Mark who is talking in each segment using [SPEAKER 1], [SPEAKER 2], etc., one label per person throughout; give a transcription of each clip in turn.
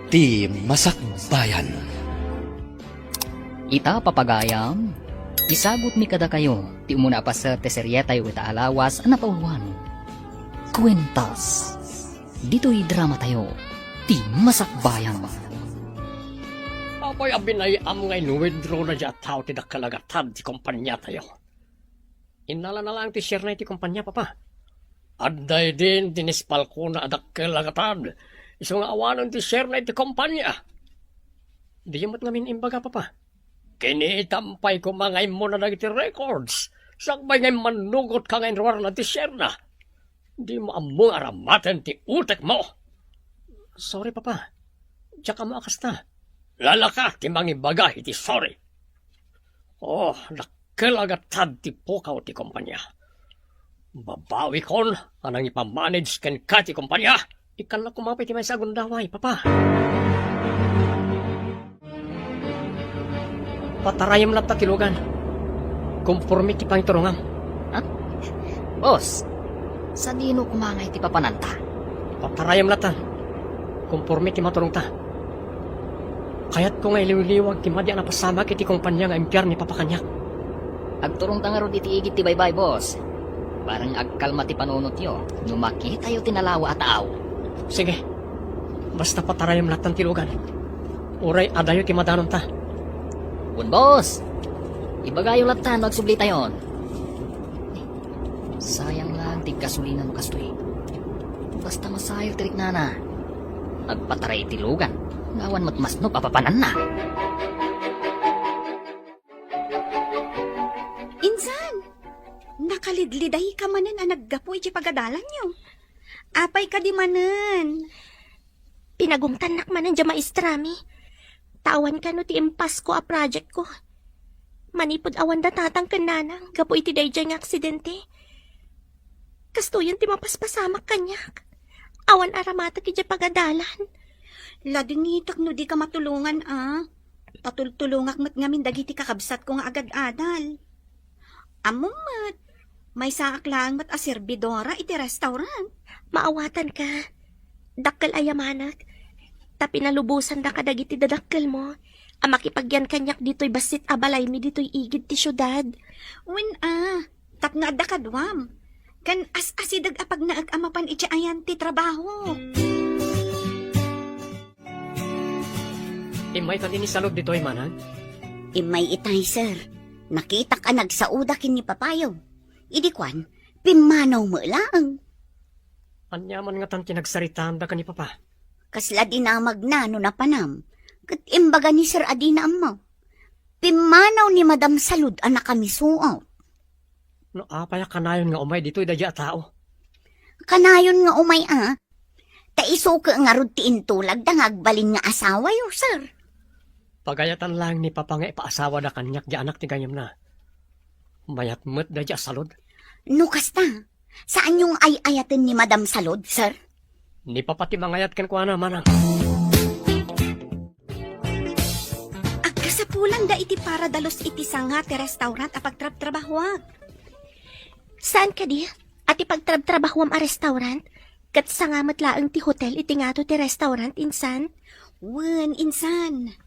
[SPEAKER 1] ti Masakbayan.
[SPEAKER 2] Ita papagayam, isagot mi kada kayo, ti umuna pa sa teserya tayo ita alawas ang napauluan. Kwentas, dito'y drama tayo, ti Masakbayan.
[SPEAKER 3] Apoy abinayam ngay withdraw na dya tao ti dakalagatan ti kumpanya tayo. Inala na lang ti share na ti kumpanya, papa. Adday din tinispal ko na dakalagatan. Iso nga awanon ti share na ti kumpanya. Di yamat ngamin imbaga, papa. Kinitampay ko mga mo na nagiti records. Sakbay ngay manugot ka ngay ruwar na ti share na. Di mo among aramatan ti utek mo. Sorry, papa. Tsaka mo akas na. Lalaka ti mangibaga iti sorry. Oh, nakalagatan ti pukaw ti kumpanya. Babawi kon anang ipamanage ken ka ti kumpanya. Ikan na kumapit ti may sagundaway, papa. Patarayam lang ta tilugan. Conforme ti pangturungam.
[SPEAKER 2] Ha? Boss, sa dino kumangay ti papananta?
[SPEAKER 3] Patarayam lang ta. Conforme ti maturong ta. Kaya't ko nga iliwliwag ti madya na pasama kiti kumpanya nga impyar ni papakanyak.
[SPEAKER 2] Agturong ta nga ro iti igit ti baybay, boss. Parang agkalma ti panunot yo, numaki tayo tinalawa at tao.
[SPEAKER 3] Sige, basta patarayam lang tilugan. Uray adayo ti madanon ta.
[SPEAKER 2] Un boss, ibagayo latan magsubli tayon. Sayang lang ti kasulinan mo kastoy. Basta masayo tirik nana. Agpataray ti lugan. Ngawan matmasno papapanan na.
[SPEAKER 4] Insan, nakalidliday ka manen ang naggapoy di pagadalan nyo. Apay ka di manen.
[SPEAKER 5] Pinagungtanak manen di maestrami. Tawan ka no ti impas ko a project ko. Manipod awan da tatang kananang gapoy ti dayjay nga aksidente. Kastuyan ti mapaspasamak kanyak. Awan aramata ki di pagadalan.
[SPEAKER 4] Ladinitak no di ka matulungan Patultulungak mat ngamin dagiti kakabsat ko nga agad-adal. Among mat, may saak lang mat aserbidora iti restaurant.
[SPEAKER 5] Maawatan ka. Dakkel ayamanak. Tapi nalubusan da kadagiti dadakkel mo. Ang makipagyan kanyak dito'y basit abalay mi dito'y igid ti syudad.
[SPEAKER 4] Wen tapno adda kadwam. Kan as-asidag apag naag-amapan iti ayan ti trabaho.
[SPEAKER 3] Imay tadi ni salog dito ay manang.
[SPEAKER 6] Imay itay, sir. Nakita ka nagsauda kin ni papayaw. Idikwan, pimanaw mo lang.
[SPEAKER 3] Anyaman nga tan tinagsaritaan da ka ni papa.
[SPEAKER 6] Kasla dinamag na no napanam. Kat imbaga ni Sir Adina mo. Pimanaw ni Madam Salud anak kami suaw.
[SPEAKER 3] No apaya kanayon nga umay dito idadya tao.
[SPEAKER 6] Kanayon nga umay Taiso ka nga rod ti intulag da ngagbalin nga asawa yo, sir.
[SPEAKER 3] Pagayatan lang ni papa nga ipaasawa da kanyak di anak ti gayam na. Mayat met da dya salod.
[SPEAKER 6] No kasta, saan yung ay-ayatin ni Madam Salud, sir?
[SPEAKER 3] Ni papa ti mangayat ken kuana manang.
[SPEAKER 4] Agkasapulan da iti para dalos iti sanga ti restaurant apag trab-trabahwag.
[SPEAKER 5] Saan ka di? At ipagtrab-trabahwam a restaurant? Kat sangamat laang ti hotel iti nga to ti restaurant, insan?
[SPEAKER 4] Wen, insan.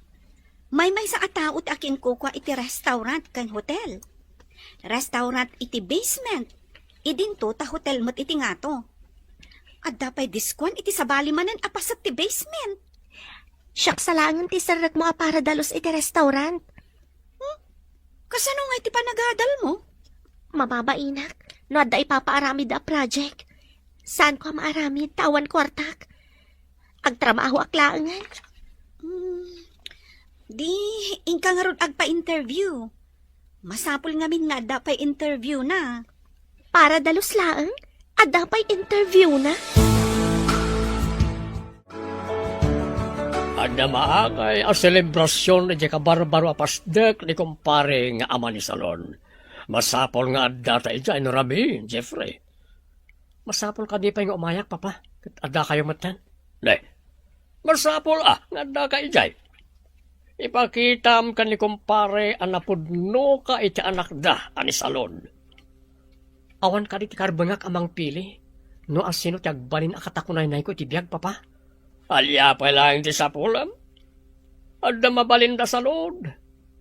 [SPEAKER 4] May sa ataot akin kukwa iti restaurant kan hotel. Restaurant iti basement. Idinto ta hotel mat iti nga to. Adda pa'y diskwan iti sabali manan apasat ti basement.
[SPEAKER 5] Siyak sa langan ti sarat mo a para dalos iti restaurant.
[SPEAKER 4] Kasano nga iti panagadal mo?
[SPEAKER 5] Mababainak, no adda ipapaaramid a project. Saan ko maaramid, tawan kwartak? Agtrabaho aklaangan.
[SPEAKER 4] Di, ingka nga ron agpa-interview. Masapul ngamin nga adda pa'y interview na.
[SPEAKER 5] Para dalos laang, adda pa'y interview na.
[SPEAKER 3] Ada maakay a selebrasyon na dya kabarbaro apasdek ni kumpare nga ama ni Salon. Masapol nga adda tayo dyan, Rami, Jeffrey. Masapol ka di pa nga umayak, papa. Adda kayo matan. Ne, masapol nga adda kayo dyan. Ipakitam ka ni kumpare anapudno ka iti anak da ani Salon. Awan ka di ti karbangak amang pili. No asino ti agbalin akatakunay na ko iti biyag, papa. Alya pa lang ti sa pulam. Adda mabalinda sa lood.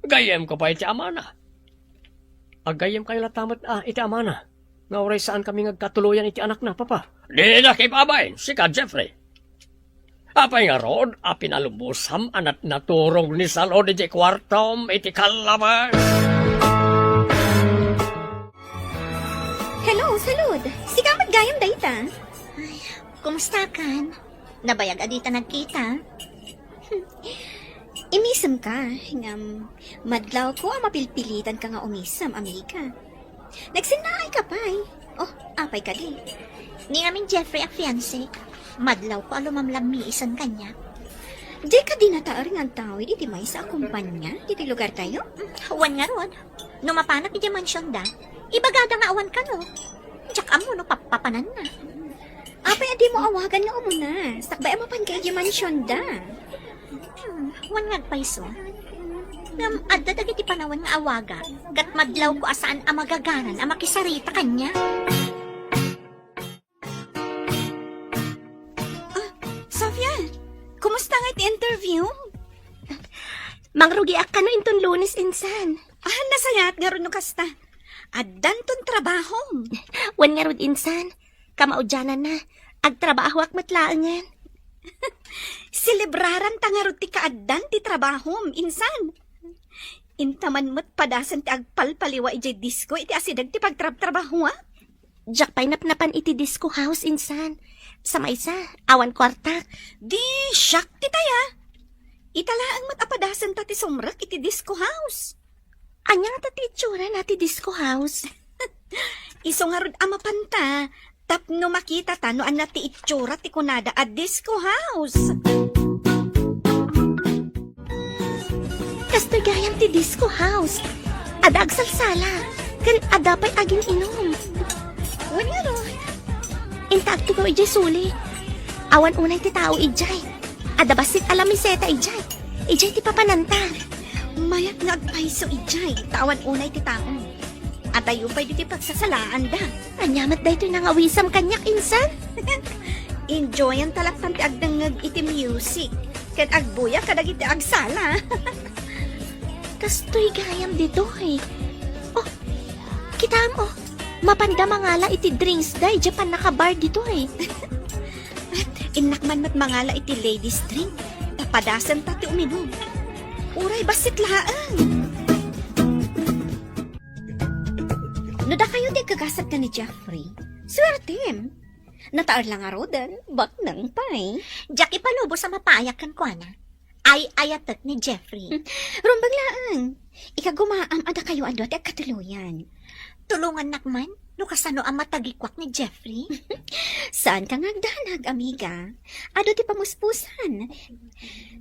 [SPEAKER 3] Gayem ko pa iti amana. Agayem kayo latamat iti amana. Nga oray saan kami ngagkatuluyan iti anak na, papa. Di na kay babay, si ka Jeffrey. Apay nga rod, pinalubusam anat naturong ni Salod iti kwartom iti kalabas.
[SPEAKER 4] Hello, Salud. Sikamat gayam dayta.
[SPEAKER 6] Kumusta kan? Nabayag adita nagkita?
[SPEAKER 4] Imisam ka. Madlaw ko mapilpilitan ka nga umisam, amiga. Nagsinaay ka pa eh. Oh, apay ka din.
[SPEAKER 6] Ni aming Jeffrey ang fiancé. Madlaw ko alumamlami isan kanya.
[SPEAKER 4] Di ka dinataar nga tawid iti may sa kumpanya, iti lugar tayo?
[SPEAKER 6] Wan nga ron. No mapanak iti mansyon da, ibagada nga awan ka no. Diyak amo no papapanan na.
[SPEAKER 4] Apay adi mo awagan nga umuna. Sakbay mapan kay iti mansyon da.
[SPEAKER 6] Wan nga paiso. Ngam adda dagiti panawan nga awaga. Kat madlaw ko asaan ang magaganan ang makisarita kanya.
[SPEAKER 4] Sofia, kumusta nga iti interview?
[SPEAKER 5] Mangrugi ak ka no inton Lunes, insan.
[SPEAKER 4] Nasayat nga ron no kasta. Addan ton trabaho.
[SPEAKER 5] Wan nga rod, insan. Kamaudyanan na. Agtrabaho ak matlaangan.
[SPEAKER 4] Selebraran tangarot ti kaaddan ti trabaho, insan. Intaman mo't padasan ti agpalpaliwa iti disco iti asidag ti pagtrabaho, ha?
[SPEAKER 5] Jack pa'y napnapan iti disco house, insan. Sa maysa, awan kwarta.
[SPEAKER 4] Di, shock ti taya. Italaang matapadasan ta ti sumrak iti disco house.
[SPEAKER 5] Anya nga tati itsura na ti disco house.
[SPEAKER 4] Iso nga rod amapanta, tapno makita ta no na ti itsura ti kunada at disco house.
[SPEAKER 5] Kastoy gayam ti disco house. Adag salsala. Kan adapay aging inom.
[SPEAKER 4] Wan nga ro.
[SPEAKER 5] Intaak to gaw ijay suli. Awan unay ti tao ijay. Adabasit alamiseta ijay. Ijay ti papananta.
[SPEAKER 4] Mayat nga agpaiso ijay, tawan unay ti taon. At tayo pa'y di ti pagsasalaan da.
[SPEAKER 5] Anyamat da ito nangawisam kanyak, insan.
[SPEAKER 4] Enjoy ang talaktan ti agdangag iti music. Ken agbuya kadag iti agsala.
[SPEAKER 5] Kastoy gayam dito eh. Oh, kita mo. Mapanda mangala iti drinks day. Japan nakabar dito eh.
[SPEAKER 4] Inakman mat mangala iti ladies drink. Tapadasan ta ti uminom. Uray basit laang. No da kayo di kagasat ka ni Jeffrey. Swertem. Nataar lang arodan. Bak nang pay.
[SPEAKER 6] Diyak ipalubo sa mapayak kan kwa na. Ay ayatat ni Jeffrey.
[SPEAKER 4] Rumbang laang. Ikagumaam ada kayo ando at katuluyan.
[SPEAKER 6] Tulungan nakman, no kasano ang matagikwak ni Jeffrey.
[SPEAKER 4] Saan ka ngagdanag, amiga? Ado ti pamuspusan.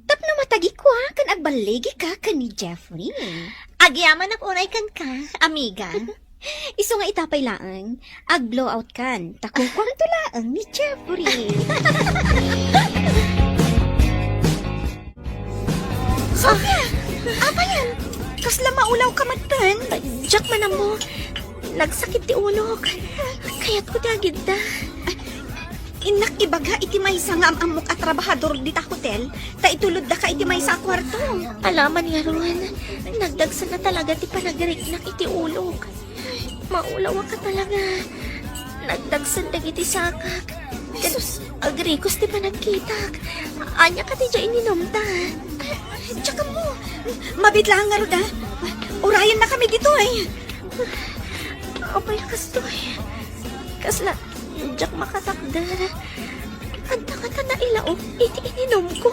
[SPEAKER 4] Tapno matagikwa kan agbaligi ka kan ni Jeffrey.
[SPEAKER 6] Agyaman ak unay kan ka, amiga.
[SPEAKER 4] Iso nga itapay laang, ag-blow out kan. Takukwang tulaang ni Jeffrey. Sofia! Apa yan? Kasla maulaw ka matan.
[SPEAKER 5] Jack manam mo. Nagsakit ti ulok. Kayat ko ti agid da.
[SPEAKER 4] Inak ibaga iti maysa nga amamok at trabahador dita hotel, ta itulod da ka iti maysa kwarto.
[SPEAKER 5] Alaman nga ron. Nagdagsa na talaga ti panagiriknak iti ulok. Maulaw ka talaga. Nagdagsan dagiti sakak. Jesus, agrikos ti panagkitak. Anya ka ti dya ininom ta.
[SPEAKER 4] Tsaka mo, mabitlaan nga ro da. Urayan na kami dito eh.
[SPEAKER 5] Apay kastoy. Kasla, Jack makatakdar. Anta ka ta na ilaog, iti ininom ko.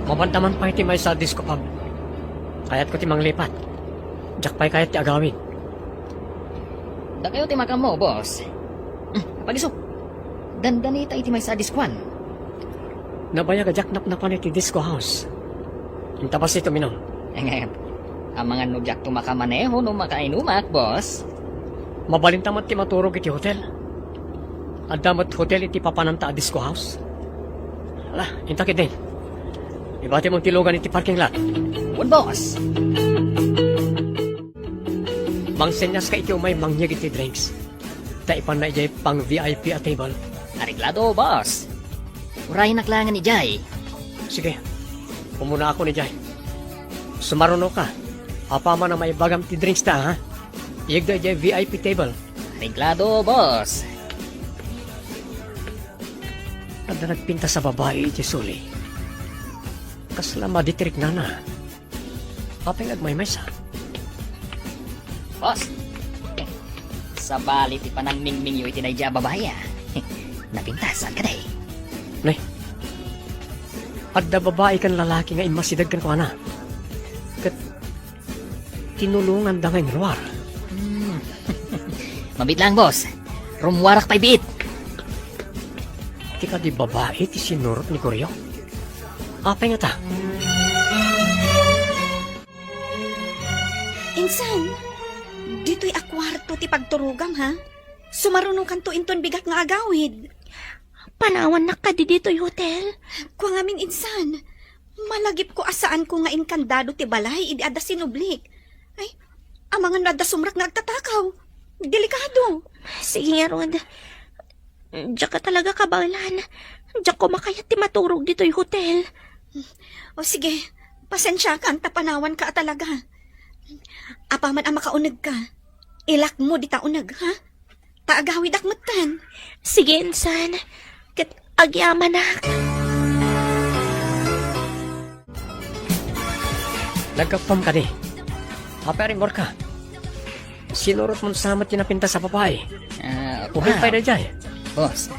[SPEAKER 3] Mabantaman pa iti may sa disco pub. Kayat ko ti manglipat. Jack pa'y kayat ti agawin.
[SPEAKER 2] Da kayo ti makam mo, boss. Pagiso. Dandanita iti may sa diskwan.
[SPEAKER 3] Nabaya ka Jack napnapan iti disco house. Intabas ito minom.
[SPEAKER 2] Ngayon, ang mga nujak tumakapaneho no makainumak, boss.
[SPEAKER 3] Mabalintamat ti maturog iti hotel. Adamat hotel iti papananta a disco house. Ala, intakit din. Ibati mong tilugan iti parking lot.
[SPEAKER 2] Wood, boss.
[SPEAKER 3] Mangsenyas ka iti umay mangyag iti drinks. Ta ipan na ijay pang VIP a table.
[SPEAKER 2] Ariglado, boss. Urahin naklangan ni Jay.
[SPEAKER 3] Sige, pumuna ako ni Jay. Sumaruno ka. Apa man ang may bagam ti drinks ta, ha? Iyagda Jay VIP table.
[SPEAKER 2] Ariglado, boss.
[SPEAKER 3] Kada nagpinta sa babae, Jesuli. Kasla maditirik na na. Apeng agmay-may sa.
[SPEAKER 2] Boss. Sa balit ipanang mingming yu itinay babae, ah. Napintasan ka day.
[SPEAKER 3] Nay, adda babae kan lalaki nga imasidag kan ko na. Kat tinulungan da ngayon ruwar.
[SPEAKER 2] Mabit lang, boss. Rumwarak pa'y bit.
[SPEAKER 3] Di ka di babae ti sinurot ni Koryo. Apay nga ta.
[SPEAKER 4] Insan, dito'y akwarto ti pagturugam, ha? Sumarunong kanto inton bigat nga agawid.
[SPEAKER 5] Panawan na ka di dito'y hotel.
[SPEAKER 4] Kwa ngamin insan, malagip ko asaan ko nga inkandado ti balay, idi ada sinublik. Ay, ang mga nada sumrak na agtatakaw. Delikado.
[SPEAKER 5] Sige nga, Rod. Diyan ka talaga kabalan. Diyan ko makayat ti maturog dito'y hotel.
[SPEAKER 4] O sige, pasensya ka, ang tapanawan ka talaga. Apaman ang makaunag ka. Ilak mo di taunag, ha? Taagawid akmatan.
[SPEAKER 5] Sige, insan. Kat agyaman na.
[SPEAKER 3] Nagkapam ka di. Apay rin ka. Sinurot mo samat yung napinta sa babae. Kubil
[SPEAKER 2] Wow.
[SPEAKER 3] pa na Jay.
[SPEAKER 2] Boss,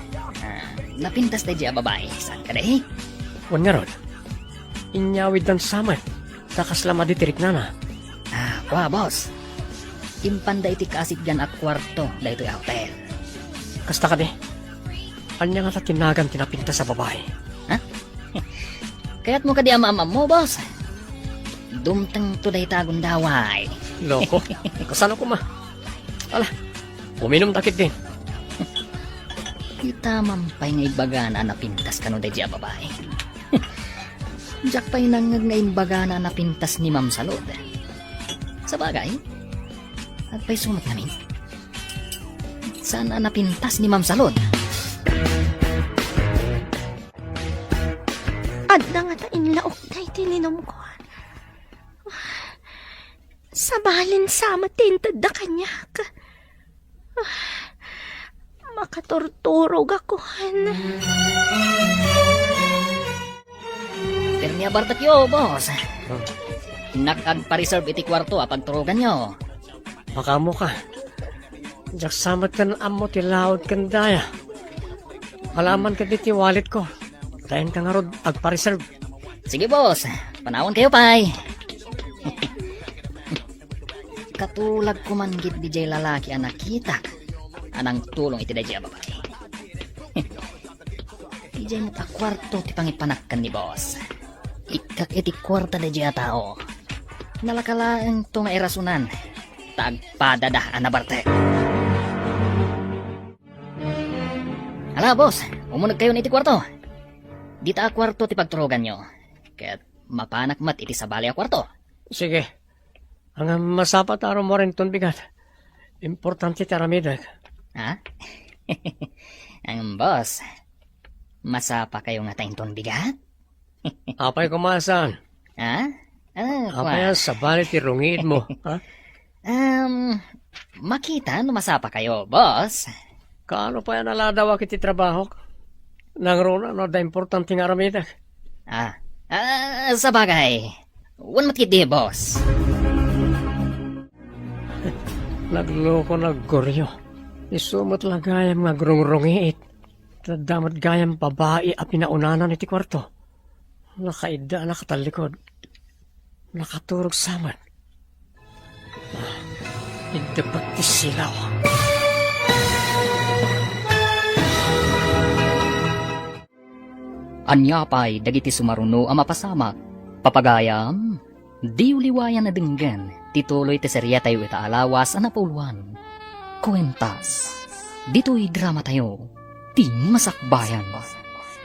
[SPEAKER 2] napintas na dyan babae. Saan ka day?
[SPEAKER 3] Wan nga Rod. Inyawid ng samat. Takas lang maditirik na na.
[SPEAKER 2] Kwa, boss. Impanda iti kasig dyan at kwarto dahil ito'y hotel.
[SPEAKER 3] Kasta ka di. Anya nga ta tinagan tinapinta sa babae.
[SPEAKER 2] Kaya't mo ka di ama-ama mo, boss. Dumtang to dahi tagon daway.
[SPEAKER 3] Loko. Kasano ko ma? Ala, uminom takit din.
[SPEAKER 2] Kita mampay nga ibaga na napintas ka no dahi dyan babae. Diyak pa'y nangag nga ibaga na napintas ni Ma'am Salud. Sa bagay, at pa'y sumat namin. Saan na napintas ni Ma'am Salud?
[SPEAKER 5] Adda nga ta inlaok na itilinom ko. Sabalin sa matintad da kanyak. Makatorturog ako.
[SPEAKER 2] Ternia Bartakyo, boss. Nakagpa-reserve iti kwarto pagturugan nyo.
[SPEAKER 3] Baka mo ka. Diyak samat ka na amo tilawad kan daya. Alaman ka diti wallet ko. Tayin ka nga Rod, agpa-reserve.
[SPEAKER 2] Sige, boss. Panawon kayo, pay. Katulag ko man git DJ lalaki ang nakita. Anang tulong iti DJ babae. DJ mo ta kwarto ti pangipanakkan ni boss. Ikak iti kwarta DJ tao. Nalakalaan to nga irasunan. Tagpadadah anabarte. Hala, boss. Umunag kayo na iti kwarto. Dita a kwarto ti pagturugan nyo. Kaya't mapanak mat iti sabali a kwarto.
[SPEAKER 3] Sige. Ang masapat araw mo rin ton bigat. Importante taramidag.
[SPEAKER 2] Ha? Ang boss, masapa kayo nga tayong bigat?
[SPEAKER 3] Apay kumasan.
[SPEAKER 2] Ha?
[SPEAKER 3] Apay sa balit irungid mo. Ha?
[SPEAKER 2] Makita no masapa kayo, boss.
[SPEAKER 3] Kaano pa yan aladawa kiti trabaho? Nang rona no da importante nga aramidag.
[SPEAKER 2] Sa bagay. Wan matkit di, boss.
[SPEAKER 3] Nagloko naggoryo. Isumot lang gayam nga grungrungiit. Tadamat gayam babae a pinaunanan iti kwarto. Nakaida nakatalikod. Nakaturog saman. Idabag ti silaw.
[SPEAKER 2] Anya pa'y dagiti sumaruno ang mapasamak. Papagayam, di uliwayan na dinggan. Tituloy ti serya tayo itaalawas ang napuluan. Kuwentas. Dito'y drama tayo. Ti Masakbayan.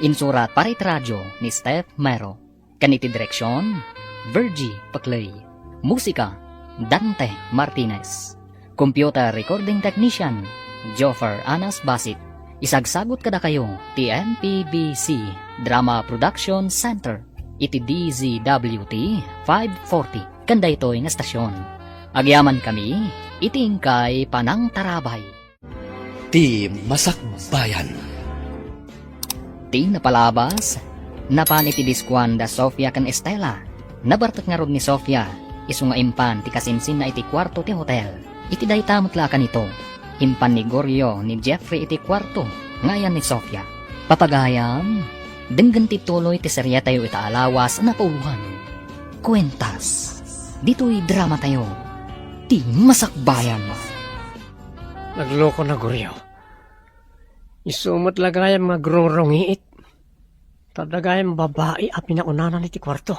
[SPEAKER 2] Insurat para radyo ni Steph Mero. Kaniti direksyon, Virgie Paclay. Musika, Dante Martinez. Computer recording technician, Joffer Anas Basit. Isagsagot kada kayo ti MPBC Drama Production Center iti DZWT 540 kanda ito'y nga stasyon. Agyaman kami iti ingkay Panang Tarabay.
[SPEAKER 1] Ti Masakbayan.
[SPEAKER 2] Ti napalabas napan iti diskuan da Sofia kan Estela. Nabartak nga rod ni Sofia isu nga impan ti kasinsin na iti kwarto ti hotel. Iti dayta matlakan ito. Impan ni Goryo ni Jeffrey iti kwarto ngayan ni Sofia. Papagayam, denggan ti tuloy ti serya tayo ita alawas na pauluhan. Kwentas, dito'y drama tayo. Ti Masakbayan.
[SPEAKER 3] Nagloko na Goryo. Isumot lagayam nga grorongit. Tadagayam babae a pinaunanan iti kwarto.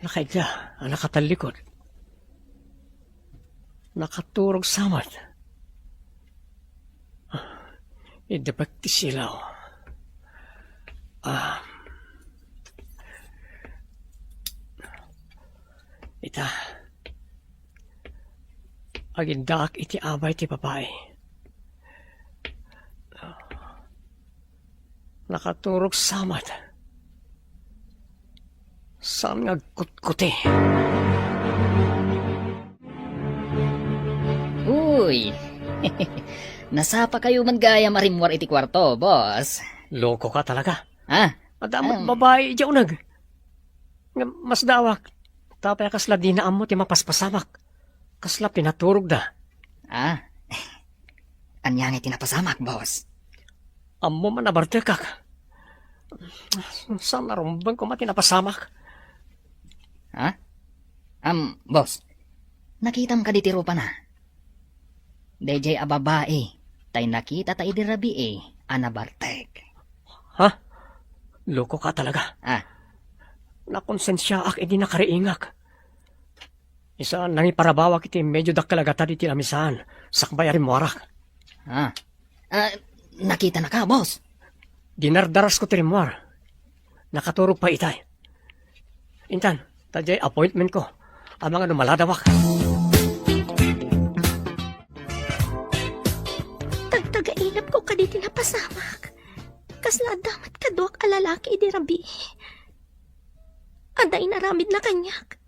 [SPEAKER 3] Nakaidya, ang nakatalikod. Nakaturog samad. Idabag ti silaw. Ita. Agindaak iti abay ti babae. Nakaturog samad. Saan nga kutkuti?
[SPEAKER 2] Uy, nasapa kayo man gaya marimwar iti kwarto, boss.
[SPEAKER 3] Loko ka talaga.
[SPEAKER 2] Ah,
[SPEAKER 3] Adamot babae iti unag. Nga mas dawak. Tapay kasla di na amo ti mapaspasamak. Kasla pinaturog da.
[SPEAKER 2] Anyang iti napasamak, boss.
[SPEAKER 3] Amo man nabartekak. Saan narumbang ko mati napasamak?
[SPEAKER 2] Boss, nakitam ka ditiro pa na. DJ a babae, tay nakita tay dirabi anabartek.
[SPEAKER 3] Ha? Loko ka talaga. Nakonsensya ak edi nakariingak. Isa nangiparabawak iti medyo dakkalagata iti lamisan. Sakbay arim warak.
[SPEAKER 2] Nakita na ka, boss.
[SPEAKER 3] Dinardaras ko tirimwar. Nakaturog pa itay. Intan, tadyay appointment ko. Ang mga numaladawak.
[SPEAKER 5] Tagtagainap ko kaditi napasamak. Kasla damat kaduak alalaki idi rabi. Aday naramid na kanyak.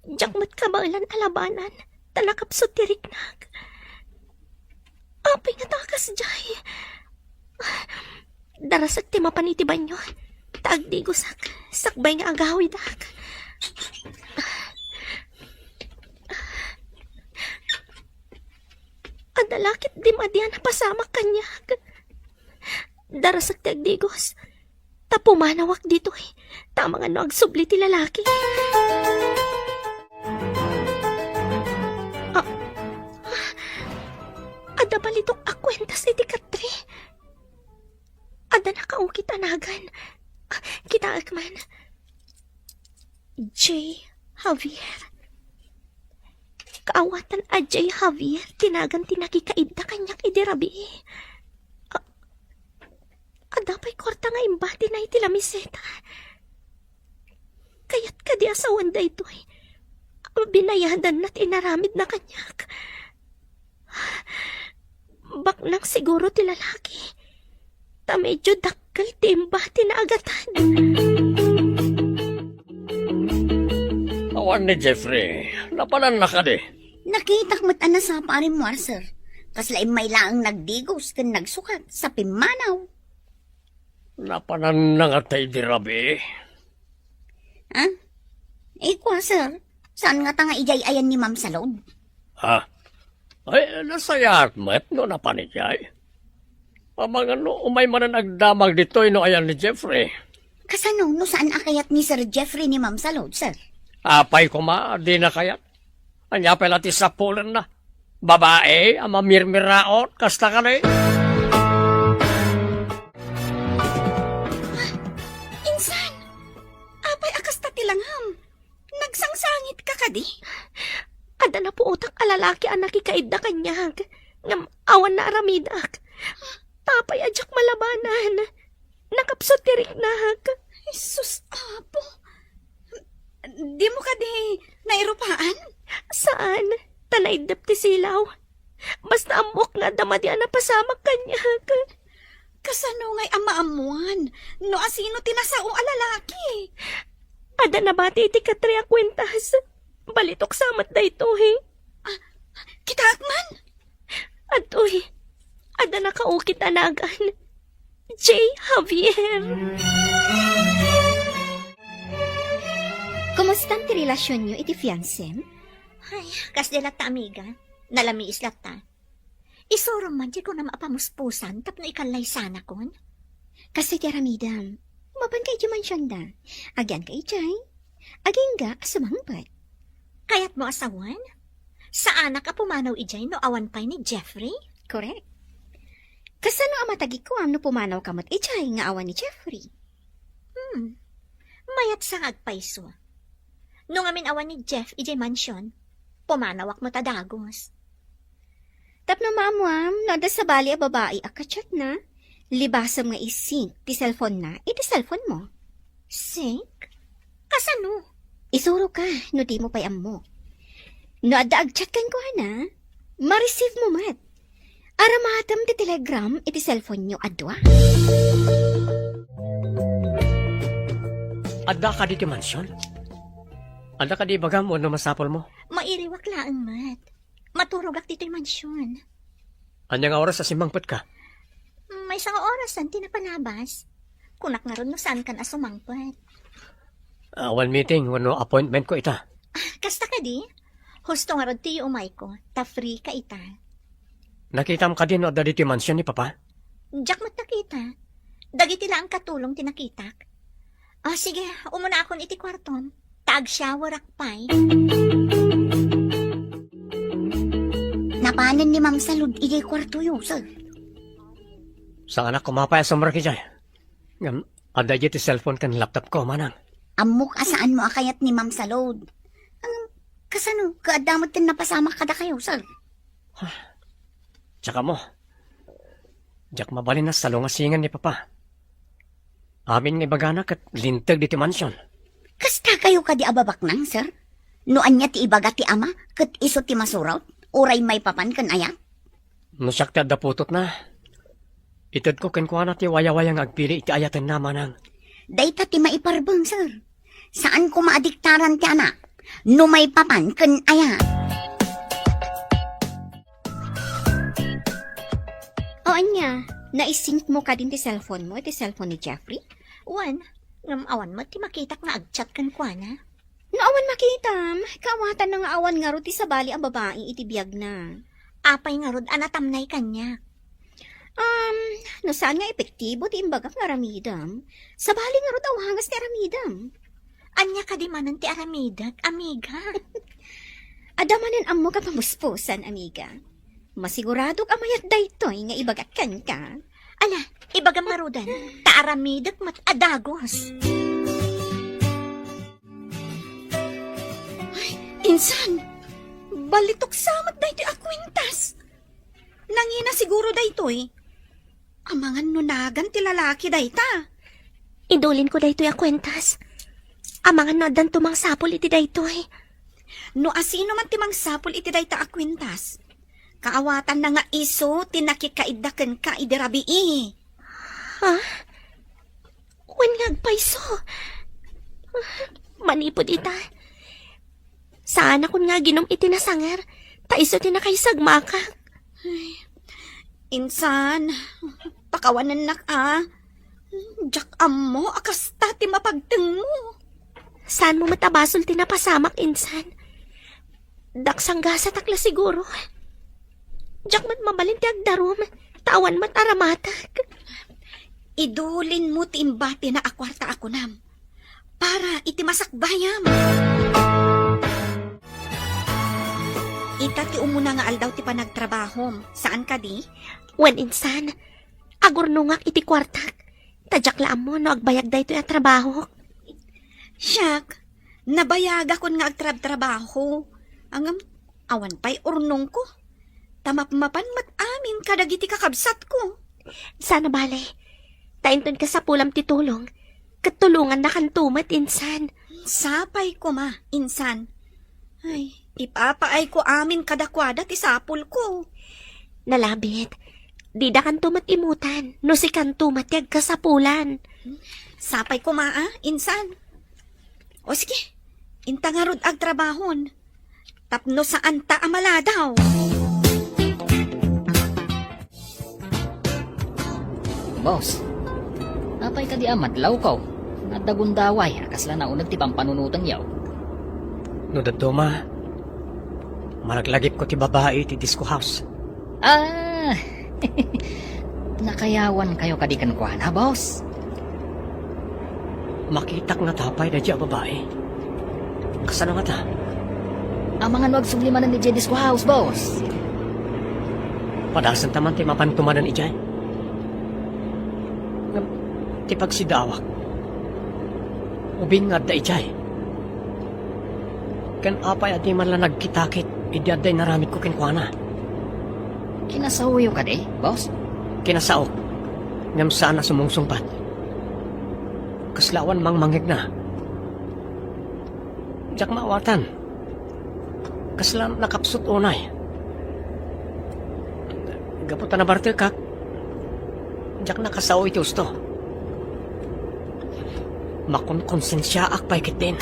[SPEAKER 5] Jakmat kabalan alabanan. Talakapso tiriknag. Apay nga takas jay. Darasak ti mapaniti banyo. Tagdi gusak. Sakbay nga agawi dak. Adalakit di madyan na pasama kanyag. Darasak ti agdigos. Tapumanawak dito Tamang ano agsubli ti lalaki. Ada balitok akwentas iti katri. Ada nakaungkit anagan. Kita akman. J. Javier. Kaawatan a J. Javier. Tinagan tinakikaid na kanyak idirabi. Adapay korta nga imbati na iti lamiseta. Kaya't kadi asawan da ito binayadan na't inaramid na kanyak. Baknang siguro ti lalaki. Ta medyo dakkel ti imbati na agatan.
[SPEAKER 3] Awan ni Jeffrey. Napanan na ka di.
[SPEAKER 6] Nakita mo't sa parimwar, sir. Kasla may laang nagdigos kan nagsukat sa pimanaw.
[SPEAKER 3] Napanan na nga tayo di rabi.
[SPEAKER 6] Kwa, sir. Saan nga tanga ijay ayan ni Ma'am Salod?
[SPEAKER 3] Ay, nasayat met no napanijay. Amang ano, umay man na nagdamag dito no ayan ni Jeffrey.
[SPEAKER 6] Kasano, no saan akayat ni Sir Jeffrey ni Ma'am Salod, sir?
[SPEAKER 3] Apay ko ma, di na kayat. Anya pala ti sapulan na. Babae, ama mirmiraot, kasta ka na
[SPEAKER 4] Insan! Apay akas ta tilangham. Nagsangsangit ka kadi?
[SPEAKER 5] Ada na po utak alalaki ang nakikaid na kanyag. Ngam awan na aramidak. Tapay adyak malabanan. Nakapso tiriknag.
[SPEAKER 4] Jesus, apo. Di mo kadi nairupaan?
[SPEAKER 5] Saan? Tanaydap ti silaw. Basta amok nga dama di na pasamak kanya.
[SPEAKER 4] Kasano nga'y amaamuan? No asino tinasaong alalaki?
[SPEAKER 5] Ada na bati iti katria kwentas. Balitok samat da ito, he.
[SPEAKER 4] Kitagman?
[SPEAKER 5] Atoy, ada na kaukit anagan. J. Javier.
[SPEAKER 6] Kumusta ang relasyon niyo iti fiancé?
[SPEAKER 5] Ay, kas de lata amiga. Nalamiis lata. Isuro man di ko na maapamuspusan tapno ikalay sana kon.
[SPEAKER 6] Kasi ti aramidam, mapan kay di mansyon da. Agyan kay Jay. Aging ga asumangpat.
[SPEAKER 5] Kaya't mo asawan? Sa anak a pumanaw ijay no awan pay ni Jeffrey?
[SPEAKER 6] Correct. Kasano ang matagi ko no pumanaw kamot Jay nga awan ni Jeffrey?
[SPEAKER 5] Mayat sa agpaiso. Nung amin awan ni Jeff ijay mansyon, pumanawak mo tadagos.
[SPEAKER 6] Tapno maamuam, nada sa bali a babae akachat na. Libasam nga isink, ti cellphone na, iti cellphone mo.
[SPEAKER 5] Sink? Kasano?
[SPEAKER 6] Isuro ka, no di mo pay ammo. No adda agchat kan ko na, ma-receive mo mat. Aramatam ti telegram, iti cellphone nyo adwa.
[SPEAKER 3] Adda ka di ti mansyon? Adda ka di bagam o masapol mo?
[SPEAKER 5] Mairiwak laang mat. Maturog ak dito'y mansyon.
[SPEAKER 3] Anya nga oras sa simangpot ka?
[SPEAKER 5] May isang oras ang tinapanabas. Kunak nga ron no saan ka na sumangpat.
[SPEAKER 3] One meeting, wano appointment ko ita.
[SPEAKER 5] Kasta ka di? Husto nga ron tiyo umay ko, ta free ka ita.
[SPEAKER 3] Nakita mo ka din o adda di ti mansyon ni Papa?
[SPEAKER 5] Jack mat nakita. Dagiti lang katulong tinakitak. Sige, umuna akon iti kwarton. Tag-shower akpay.
[SPEAKER 6] Napanan ni Ma'am Salud, iti kwarto yo, sir.
[SPEAKER 3] Sa anak ko mapaya sa maraki dyan. Adda di ti cellphone kan laptop ko, manang.
[SPEAKER 6] Amok asaan mo akayat ni Ma'am Salud. Kasano, kaadamot din napasamak kada kayo, sir.
[SPEAKER 3] Tsaka mo. Diyak mabalin na sa lungasingan ni Papa. Amin nga ibaganak at lintag di ti mansyon.
[SPEAKER 6] Kasta kayo ka di ababak nang, sir? Noan niya ti ibaga ti ama, kat iso ti masuraw, uray may papan kan ayak.
[SPEAKER 3] Nusak ti adda putot na. Itad ko kenkuha na ti waya-wayang agpili iti ayatan na manang.
[SPEAKER 6] Dayta ti maiparbang, sir. Saan ko maadiktaran ti anak? No may papan kan ayak. O anya, naisync mo ka din ti cellphone mo, ti cellphone ni Jeffrey?
[SPEAKER 5] Wan, ngam awan mo ti makitak nga agchat kan kwa na.
[SPEAKER 6] Naawan makitam, kawatan na nga awan nga ro ti sabali ang babae iti biyag na.
[SPEAKER 5] Apay nga rod anatamnay kanya.
[SPEAKER 6] No saan nga epektibo ti imbagak nga aramidam? Sabali nga ro daw hangas ti aramidam.
[SPEAKER 5] Anya ka di manan ti aramidak, amiga.
[SPEAKER 6] Adamanan ammo ka pamuspusan, amiga. Masigurado ka mayat daytoy nga ibagakan ka.
[SPEAKER 5] Ala, ibagam marudan, ta aramidak mat adagos.
[SPEAKER 4] Insan, balitok samat dahi ti akwintas. Nangina siguro daytoy. Amangan nunagan ti lalaki dayta.
[SPEAKER 5] Idulin ko daytoy a kwentas. Amangan na dan tumang sapol iti daytoy.
[SPEAKER 4] No asino man ti mangsapol iti dayta akwintas. Kaawatan na nga iso tinakikaidaken ka idirabi
[SPEAKER 5] Ha? Wen ngagpaiso. Manipod ita. Saan akon nga ginom iti nasanger, ta iso tinakaisagmaka.
[SPEAKER 4] Insan, pakawanan nak Jack ammo, akas tati mapagteng mo.
[SPEAKER 5] Saan mo matabasol tinapasamak, insan? Daksang gasa takla siguro. Jack mat mabalin ti agdarom, tawan mat aramatak.
[SPEAKER 4] Idulin mo timbati na akwarta ako nam. Para iti masakbayam. Ita ti umuna nga aldaw ti panagtrabahom. Saan ka di?
[SPEAKER 5] Wen insan, agurnungak iti kwartak. Tadyak laam mo no agbayag da ito yung trabaho.
[SPEAKER 4] Siyak, nabayaga kon nga agtrab-trabaho. Angam, awan pa'y urnong ko. Tamapmapan mat amin kadagiti kakabsat ko.
[SPEAKER 5] Sana bale, tainton ka sa pulam titulong. Katulungan na kantumat insan.
[SPEAKER 4] Sapay ko ma, insan. Ay, Ipapaay ko amin kadakwada ti sapul ko.
[SPEAKER 5] Nalabit. Di da kan tumatimutan. No si kan tumatyag kasapulan.
[SPEAKER 4] Sapay ko maa, insan. O sige, inta nga rod ag trabahon. Tapno saan ta amala daw.
[SPEAKER 2] Boss, apay ka di amadlaw ko. At dagundaway, kasla na unag ti pampanunutan yaw.
[SPEAKER 3] No daduma, malaglagip ko ti babae ti disco house.
[SPEAKER 2] Ah, nakayawan kayo kadikan ko ha, boss?
[SPEAKER 3] Makitak nga tapay na diya babae. Kasano nga ta?
[SPEAKER 2] Ang mga nuwag sublimanan ni Jedis ko house, boss.
[SPEAKER 3] Padasan taman ti mapantumanan ijay. Ngam, ti pagsidawak. Ubing nga da ijay. Kan apay ati man lang nagkitakit, idiaday naramit ko kinkwana.
[SPEAKER 2] Kinasahuyo ka di, boss?
[SPEAKER 3] Kinasaok, ngam saan na sumungsungpat. Kaslawan mang mangig na. Diyak maawatan. Kaslan nakapsut unay. Gaputan na bartel kak. Diyak nakasaw iti usto. Makonkonsensya ak paikit din.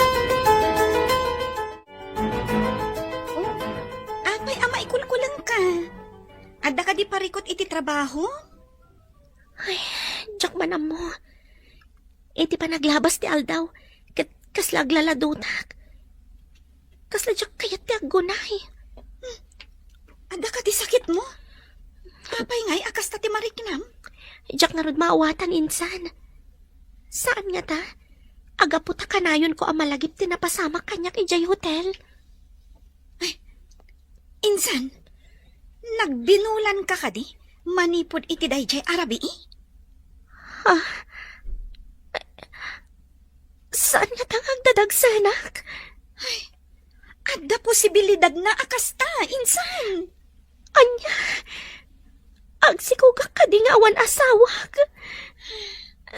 [SPEAKER 4] Apay ama ikulkulang ka. Adda ka di parikot iti trabaho?
[SPEAKER 5] Diyak manam mo. Iti pa naglabas ti aldaw. Kasla aglaladutak. Kasla diyak kayat ti aggunay.
[SPEAKER 4] Adda ka di sakit mo? Apay ngay akas ta ti mariknam?
[SPEAKER 5] Diyak nga rod maawatan insan. Saan nga ta? Agaputa kanayon ko ang malagip ti napasama kanyak ijay hotel.
[SPEAKER 4] Insan, nagbinulan ka kadi? Manipod iti dayjay arabi
[SPEAKER 5] Saan nga tangang dadagsanak?
[SPEAKER 4] Adda posibilidad na akasta, insan.
[SPEAKER 5] Anya, agsikugak ka di nga awan asawak.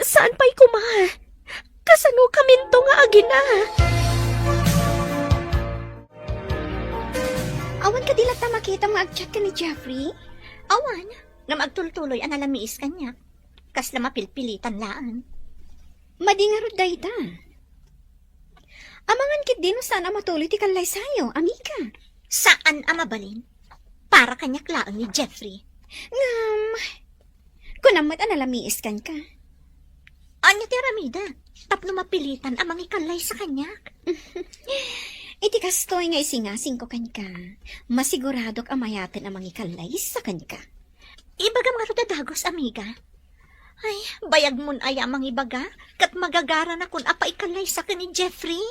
[SPEAKER 5] Saan pa'y kuma? Kasano kaminto nga agina?
[SPEAKER 6] Awan ka dilat ta makita mo agchat ka ni Jeffrey?
[SPEAKER 4] Awan, na magtultuloy ang alamiis kanya. Kasla mapilpilitan laan.
[SPEAKER 6] Madingarod dayta. Amangan kit dino sana matuloy ti kalay sayo, amiga.
[SPEAKER 4] Saan amabalin? Para kanyak laang ni Jeffrey.
[SPEAKER 6] Kunamat ang alamiis kan ka.
[SPEAKER 4] Anya ti Ramida, tapno mapilitan ang mga ikalay sa kanya.
[SPEAKER 6] Iti kastoy nga isingasing ko kan ka. Masiguradok amayatin ang mga ikalay sa kan ka.
[SPEAKER 4] Ibagam nga dadagos, amiga. Ay, bayag mun ay amang ibaga, kat magagara na kun apa ikalay sa ni Jeffrey.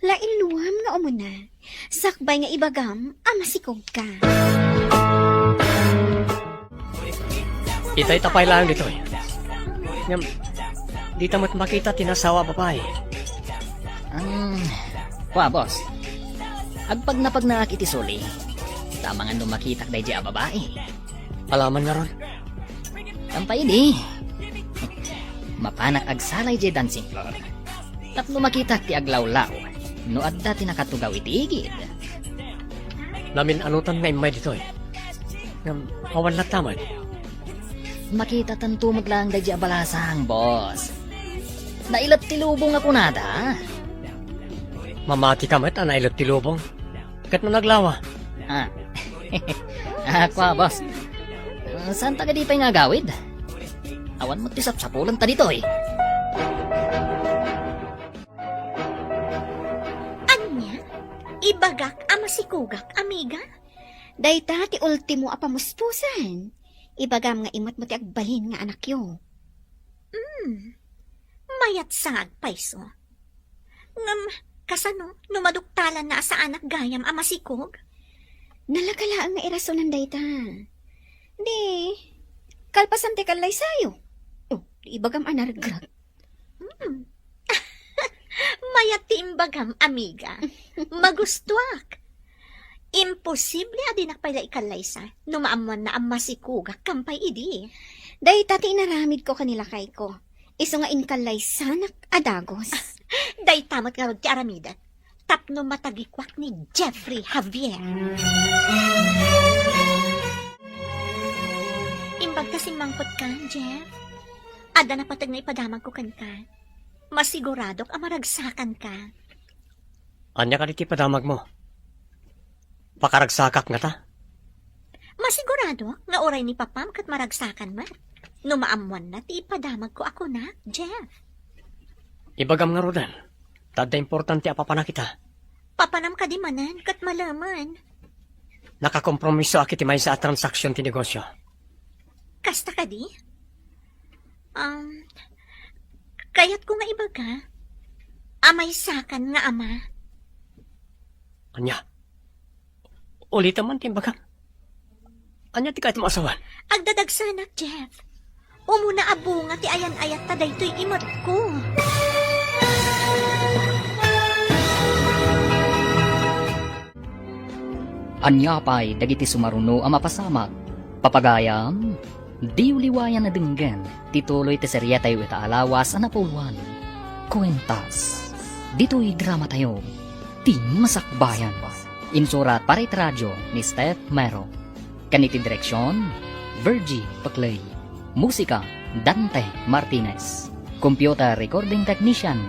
[SPEAKER 6] Lailuwam nga umuna. Sakbay nga ibagam, amasikog ka.
[SPEAKER 3] Itay tapay lang dito eh. Ngam, di tamat makita tinasawa babae.
[SPEAKER 2] Boss. Agpag napag naak iti suli, tama nga nung makitak day di a babae.
[SPEAKER 3] Alaman nga ron.
[SPEAKER 2] Kampay di. Mapanak agsalay di dancing floor. Tapno makitak ti aglawlaw, no adda ti nakatugaw iti igid.
[SPEAKER 3] Namin anutan nga imay dito eh. Ngam, awan na tamad.
[SPEAKER 2] Makita tanto maglang day di a balasang, boss. Nailat ti lubong ako nada.
[SPEAKER 3] Mamati ka mat, anailot ti lubong. Kat mo naglawa.
[SPEAKER 2] Kwa, boss. Saan taga di pa'y nga gawid? Awan mo ti sapsapulan ta dito eh.
[SPEAKER 4] Anya? Ibagak amasikugak, amiga?
[SPEAKER 6] Dayta ti ultimo apamuspusan. Ibagam nga imot mo ti agbalin nga anak yo.
[SPEAKER 4] Mayat sangag paiso. Ngam, kasano, numaduktalan na sa anak gayam amasikog?
[SPEAKER 6] Nalakalaang nga irasonan dayta. Di, kalpasan ti kalay sayo. Oh, di ibagam anaragrat.
[SPEAKER 4] Mayat ti imbagam, amiga. Magustuak. Imposible adinak pala ikalay sa numaamuan na ang masikugak kampay idi.
[SPEAKER 6] Dayta ti inaramid ko kanila kay ko. Iso nga inkalay sanak adagos.
[SPEAKER 4] Day tamat nga rod ti aramida.
[SPEAKER 6] tapno matagikwak ni Jeffrey Javier.
[SPEAKER 5] Imbag kasing mangkot ka, Jeff. Ada na patag na ipadamag ko kan ka. Masiguradok ang maragsakan ka.
[SPEAKER 3] Anya ka diti padamag mo. Pakaragsakak nga ta.
[SPEAKER 5] Masigurado nga oray ni Papam kat maragsakan man. Numaamuan na ti ipadamag ko ako na, Jeff.
[SPEAKER 3] Ibagam nga rodan. Tada importante apapana kita.
[SPEAKER 5] Papanam ka di manan kat malaman.
[SPEAKER 3] Nakakompromiso akit imay sa transaksyon ti negosyo.
[SPEAKER 5] Kasta ka di? Kaya't ko nga ibaga, amay sakan nga ama.
[SPEAKER 3] Anya. Ulit man timbagam. Anya ti kahit maasawan.
[SPEAKER 5] Agdadagsanak, Jeff. Umuna abunga ti ayan-ayat ta daytoy imot ko.
[SPEAKER 2] Anya pa'y dagiti sumaruno ang mapasamak. Papagayam, di uliwayan na dinggen, tituloy ti serya tayo itaalawas ang napuluan. Kwentas, dito'y drama tayo, ti masakbayan. Insurat para radyo ni Steph Mero. Kaniti direksyon, Virgie Paclay. Musika, Dante Martinez. Computer recording technician,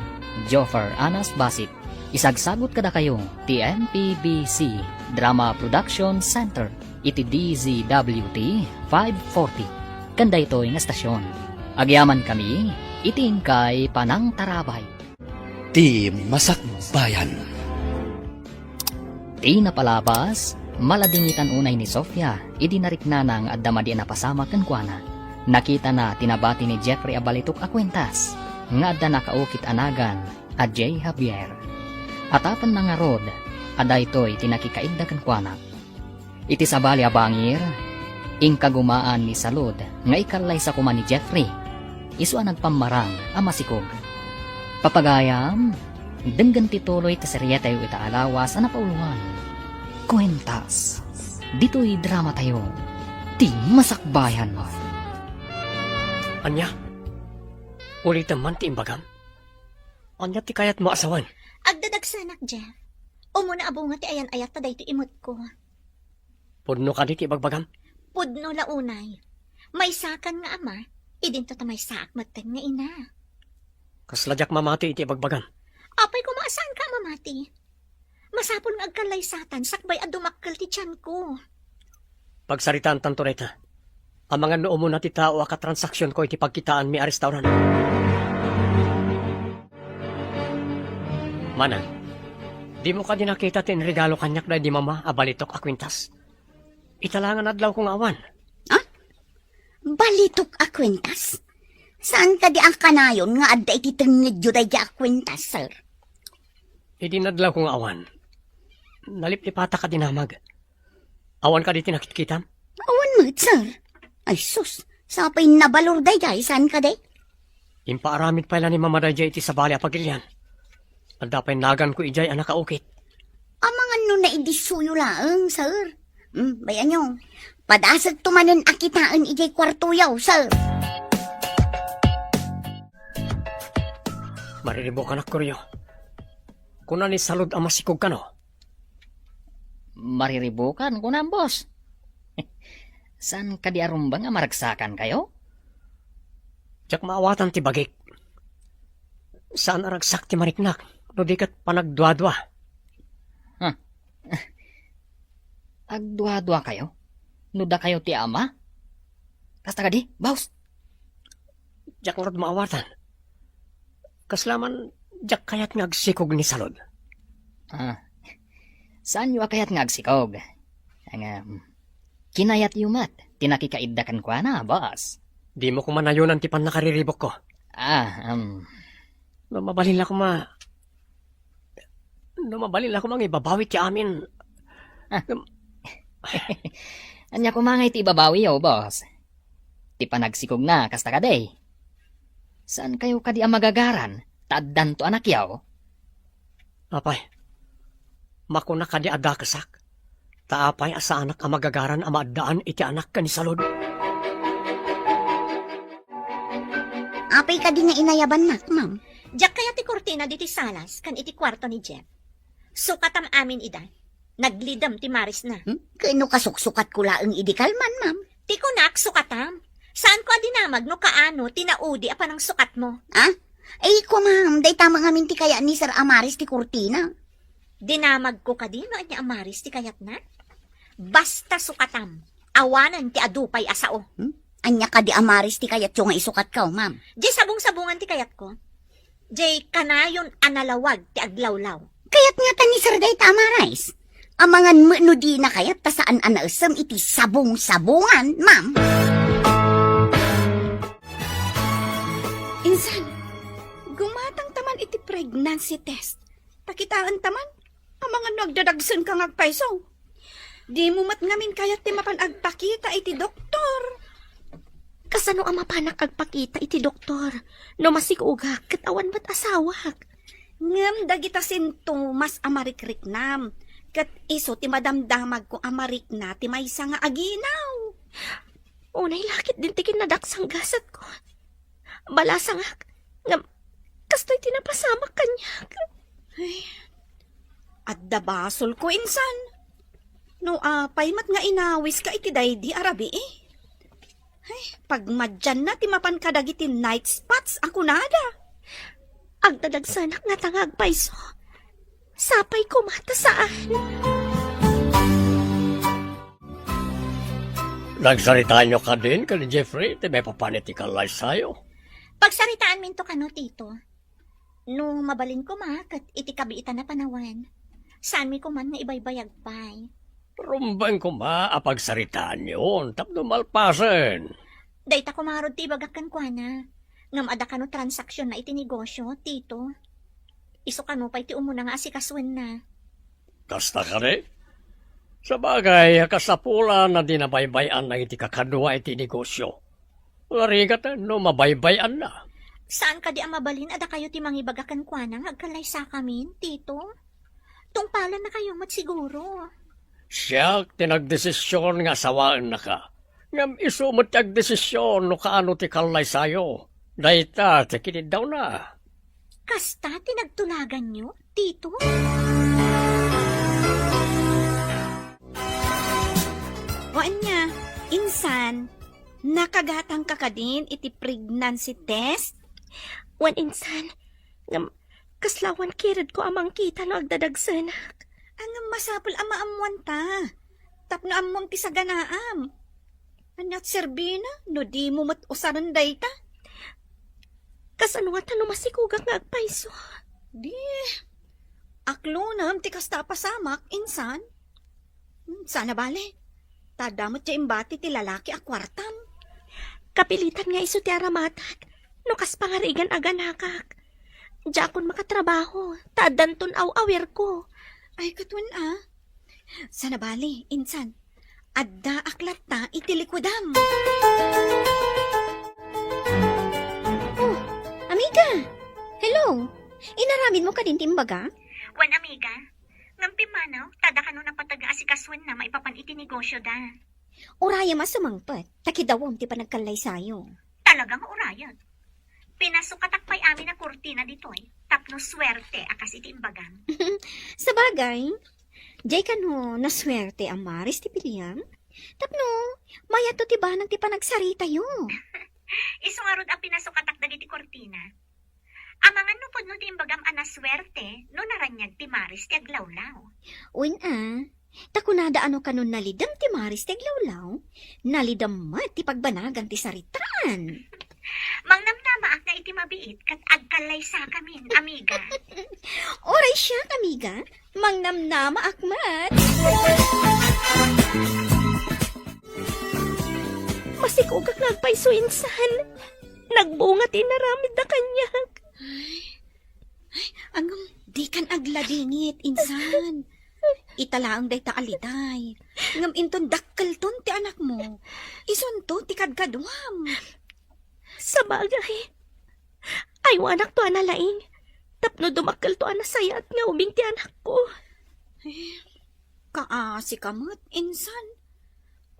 [SPEAKER 2] Joffer Anas Basit. Isagsagot kada kayo, ti MPBC Drama Production Center, iti DZWT 540. Kanda ito'y nga stasyon. Agyaman kami, iting kay Panang Tarabay.
[SPEAKER 1] Ti Masakbayan.
[SPEAKER 2] Ti napalabas, maladingitan unay ni Sofia, idinarikna ng addamadi na pasama kankwana. Nakita na tinabati ni Jeffrey Abalitok a kwentas, nga adda nakaukit anagan, a J. Javier. Atapan na nga rod, ada ito'y tinakikaidda kankwana. Iti sabali abangir, ingkagumaan ni Salud, nga ikalay sa kuma ni Jeffrey, iso ang nagpamarang a masikog. Papagayam, denggan tituloy ta serya tayo itaalawas na pauluan. Kwentas, dito'y drama tayo, ti masakbayan mo.
[SPEAKER 3] Anya. Ulit man ti imbagam. Anya ti kayat mo asawan.
[SPEAKER 5] Agdadagsanak, Jeff. Umuna abunga ti ayan-ayat ta daytoy imot ko.
[SPEAKER 3] Pudno ka di ti ibagbagam.
[SPEAKER 5] Pudno launay. May sakan nga ama, idinto ta may saak mateng nga ina.
[SPEAKER 3] Kasladyak mamati iti ibagbagam.
[SPEAKER 5] Apay ko maasan ka, mamati. Masapol nga agkalay satan, sakbay adumakkel ti tiyan ko.
[SPEAKER 3] Pagsaritaan tanto reta. Ang mga noo mo na ti tao akatransaksyon ko iti pagkitaan mi a restaurant. Manang, di mo ka din nakita tin regalo kanyak na di mama abalitok a kwintas. Italangan adlaw kong awan.
[SPEAKER 6] Balitok a kwentas? Saan ka di ang kanayon nga adda iti tengid juday di a kwentas, sir?
[SPEAKER 3] Idinadlaw kong awan. Naliplipata ka dinamag. Awan ka di tinakitkitam?
[SPEAKER 6] Awan mo, sir. Ay sus, sapay nabalor day jay, saan ka day?
[SPEAKER 3] Impaaramid pala ni mama dayjay iti sabali a pagilyan. Andapay nagan ko ijay anak kaukit.
[SPEAKER 6] Amang ano na idisuyo laang, sir. Bayan nyo, padasag tumanan akitaan ijay kwartuyaw, sir.
[SPEAKER 3] Mariribo ka na kuryo. Kuna ni salud ang masikog ka no?
[SPEAKER 2] Mariribukan ko na, boss. Saan ka di arumbang nga maragsakan kayo?
[SPEAKER 3] Tiyak maawatan ti bagik. Saan aragsak ti mariknak? No di kat panagdwa-dwa.
[SPEAKER 2] Agdwa-dwa kayo? Nuda kayo ti ama? Kasta ka di, boss?
[SPEAKER 3] Tiyak marad maawatan. Kaslaman, tiyak kayat nga agsikog ni salud.
[SPEAKER 2] Saan yu akayat nga agsikog? Kinayat yumat, tinakikaiddakan kwa na, boss.
[SPEAKER 3] Di mo kumanayunan ti pan nakariribok ko. Mabalin ako mabalin ako mga ibabawit ti amin.
[SPEAKER 2] Anya kumangay ti ibabawi yo, boss. Ti panagsikog na, kasta ka day. Saan kayo kadi ang magagaran? Taaddan to anak yaw?
[SPEAKER 3] Apay, makuna ka di adakasak. Taapay asa anak ang magagaran ang maadaan iti anak ka ni salud.
[SPEAKER 6] Apay ka di nga inayaban nak, ma'am.
[SPEAKER 5] Diyak kaya ti kurtina diti salas, kan iti kwarto ni Jeff. Sukatam amin ida. Naglidam ti Maris na.
[SPEAKER 6] Kano kasuksukat ko laang idikalman, ma'am?
[SPEAKER 5] Ti kunak sukatam. Saan ko adinamag no kaano tinaudi apa ng sukat mo?
[SPEAKER 6] Ah? Ay ko, ma'am. Day tama nga ti kaya ni Sir Amaris ti Cortina.
[SPEAKER 5] Dinamag ko ka din no anya Amaris ti kayat na? Basta sukatam. Awanan ti adupay asao.
[SPEAKER 6] Anya ka di Amaris ti kayat yung nga isukat ka, ma'am.
[SPEAKER 5] Di sabong-sabungan ti kayat ko. Di kanayon analawag ti aglawlaw.
[SPEAKER 6] Kayat nga ta ni Sir Day Amaris. Amangan mo no di na kayat ta saan anaasam iti sabong-sabungan, ma'am.
[SPEAKER 4] Insan, gumatang taman iti pregnancy test. Takitaan taman, ang mga nagdadagsan kang agpaiso. Di mo mat ngamin kayat ti mapanagpakita iti doktor.
[SPEAKER 5] Kasano ang mapanak agpakita iti doktor? No masigugak kat awan ba't asawak?
[SPEAKER 4] Ngam dagita sintomas amarikrik-nam. Kat iso ti madamdamag ko amarik na ti maysa nga aginaw.
[SPEAKER 5] Unay lakit din ti kinadaksang gasat ko. Balasangak. Ngam, kastoy tinapasamak kanyak.
[SPEAKER 4] At dabasol ko insan. No apay mat nga inawis ka iti daydi arabi eh. Ay, pagmadyan na ti mapan kadagiti night spots ako nada.
[SPEAKER 5] Agdadagsanak nga tangag paiso. Sapay ko mata saan.
[SPEAKER 3] Nagsalita nyo ka din ka ni Jeffrey, ti may papanit ikalay sayo.
[SPEAKER 5] Pagsaritaan minto ka no, tito. No mabalin ko kat iti kabiitan na panawan. Saan mi ko man nga ibaybayag pay.
[SPEAKER 3] Rumbang ko apagsaritaan yun, tapno malpasen.
[SPEAKER 5] Dayta kumarod ti bagakan kwa na. Ngam ada ka no transaksyon na iti negosyo, tito. Iso ka no pa iti umuna nga asikaswen na.
[SPEAKER 3] Kasta ka rin? Sa bagay, kasapula na dinabaybayan na iti kakadwa iti negosyo. Larigat no mabaybayan na.
[SPEAKER 5] Saan ka di ang mabalin ada kayo ti mangibagakan kwa na agkalay sa kamin, tito? Tungpalan na kayo mat siguro.
[SPEAKER 3] Siya tinagdesisyon nga sawaan na ka. Ngam isumot agdesisyon no kaano ti kalay sayo. Dayta, tikinid daw na.
[SPEAKER 5] Kasta tinagtulagan nyo, tito?
[SPEAKER 4] O anya, insan, nakagatang ka ka din iti pregnancy test?
[SPEAKER 5] Wan insan, ngam, kaslawan kirad ko amang kita no agdadagsanak.
[SPEAKER 4] Ang masapul ama amuan ta. Tapno among ti saganaam. Anyat serbina, no di mo mat usaran day ta.
[SPEAKER 5] Kasano nga tanong masikugak nga agpaiso.
[SPEAKER 4] Di, aklo nam ti kasta pasamak, insan. Sana bale, tadamot ti imbati ti lalaki akwartam.
[SPEAKER 5] Kapilitan nga iso ti aramatak, no kas pangarigan aganakak. Jakon makatrabaho, tadanton aw-awer ko.
[SPEAKER 4] Ay, katwan Sana bali, insan. Adda aklat ta iti likudam.
[SPEAKER 6] Oh, amiga! Hello! Inaramin mo ka din timbaga?
[SPEAKER 5] Wan amiga, ngampi manaw, tada ka no napataga-asikaswan na maipapan iti negosyo da.
[SPEAKER 6] Uraya masumangpat, takidawom ti panagkalay sayo.
[SPEAKER 5] Talagang urayat. Pinasukatakpay amin na kurtina ditoy, tapno swerte akas iti imbagam.
[SPEAKER 6] Sa bagay, jay ka no, naswerte ang Maris ti Piliam. Tapno, mayato ti banang ti panagsarita yo.
[SPEAKER 5] Isungarod ang pinasukatak dagiti kurtina. Amangan no pod no ti imbagam anaswerte, no naranyag ti Maris ti aglawlaw.
[SPEAKER 6] Uwin takunada ano ka nun nalidam ti Maris ti aglawlaw, nalidam mat ti pagbanagan ti saritaan.
[SPEAKER 5] Mangnamnama ak na iti mabiit kat agkalay sa kamin, amiga.
[SPEAKER 6] Oray siya, amiga. Mangnamnama akmat.
[SPEAKER 5] Masikugak nagpaiso insan. Nagbunga tinaramid na kanyak.
[SPEAKER 4] Angam, di kan agladingit, insan. Italaang day ta aliday. Ngam inton dakkel ton ti anak mo. Ison to ti kadkadwam.
[SPEAKER 5] Sa bagay, ay wanak to analaing. Tapno dumakkel to anasayat nga ubing ti anak ko.
[SPEAKER 4] Kaasi kamot, insan.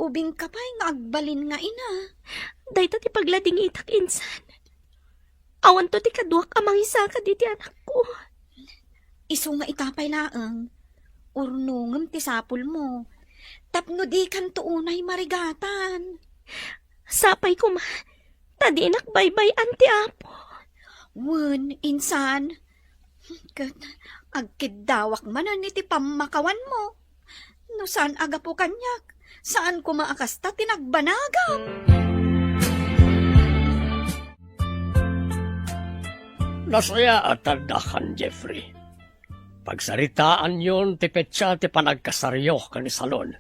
[SPEAKER 4] Ubing kapay nga agbalin nga ina.
[SPEAKER 5] Dayta ti paglading itak insan. Awan to ti kaduak amang isa ka di ti anak ko.
[SPEAKER 4] Isu nga itapay laang. Urnungam ti sapul mo. Tapno di kan tuunay marigatan.
[SPEAKER 5] Sapay ko ma. Tadinak baybay anti apo.
[SPEAKER 4] Wen, insan. Kat, agkidawak manan iti pamakawan mo. No saan aga po kanyak? Saan ko maakasta tinagbanaga?
[SPEAKER 3] Nasaya at tandakan, Jeffrey. Pagsaritaan yon ti petsa ti panagkasaryo kan ni Salon.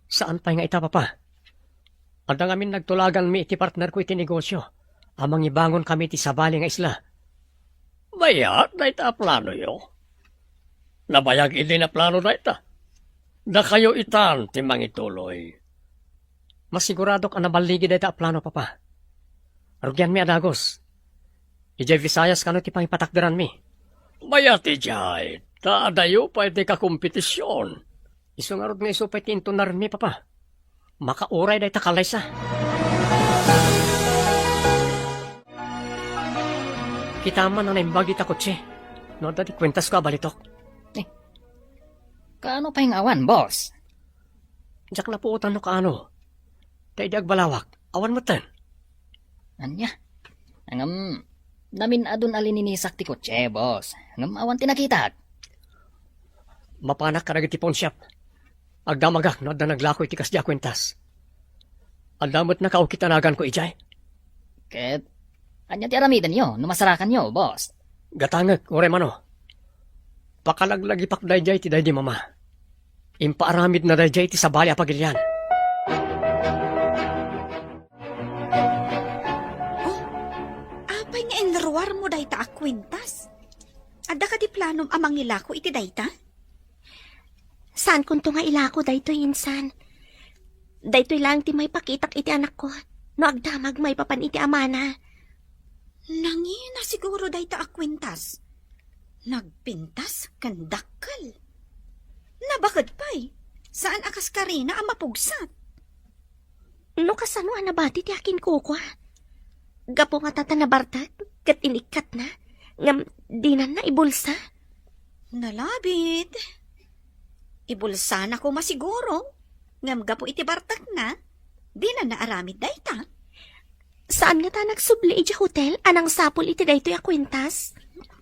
[SPEAKER 3] Saan pa nga ita pa? Adang amin nagtulagan mi iti partner ko iti negosyo. Amang ibangon kami ti sabali nga isla. Bayat na ita plano yo. Nabayag ili na plano na ita. Da kayo itan ti mangituloy. Masigurado ka nabaligi na ita plano papa. Arugyan mi adagos. Ijay Visayas kano ti pangipatakdaran mi. Bayat ijay. Taadayo pa iti kakompetisyon. Isungarod nga iso pa iti intunar mi papa. Makauray na ita kalaysa. Kita man na naimbag ita kotse. No, dati kwentas ko abalitok.
[SPEAKER 2] Kaano pa yung awan, boss?
[SPEAKER 3] Diyak na po utan no kaano. Tayo di agbalawak. Awan mo tan.
[SPEAKER 2] Anya? Angam, namin adun alininisak ti kotse, boss. Angam awan tinakita.
[SPEAKER 3] Mapanak ka na ti pawn shop. Agdamagak no da naglako iti kasya kwentas. Adamot na kaukitanagan ko ijay.
[SPEAKER 2] Ket, anya ti aramidan nyo, numasarakan nyo, boss.
[SPEAKER 3] Gatangag, ore mano. Pakalaglagi pakday jay ti day di mama. Impaaramid na day jay ti sabali apagilyan.
[SPEAKER 4] Apay nga enruar mo dayta akwintas. Adda ka di planom amang ilako iti dayta?
[SPEAKER 5] Saan kun to nga ilako daytoy insan? Daytoy lang ti may pakitak iti anak ko. No agdamag may papan iti amana.
[SPEAKER 4] Nangina siguro dayta akwintas. Nagpintas kandakal. Nabakad pa'y. Saan akas karina ang mapugsat?
[SPEAKER 5] No kasano anabati ti akin kukwa? Gapo nga tata nabartag, kat inikat na. Ngam dinan na ibulsa.
[SPEAKER 4] Nalabit. Ibulsa na ko masiguro. Ngam gapo iti bartak na. Di na naaramid dayta.
[SPEAKER 5] Saan nga ta nagsubli iti hotel anang sapol iti daytoy akwintas?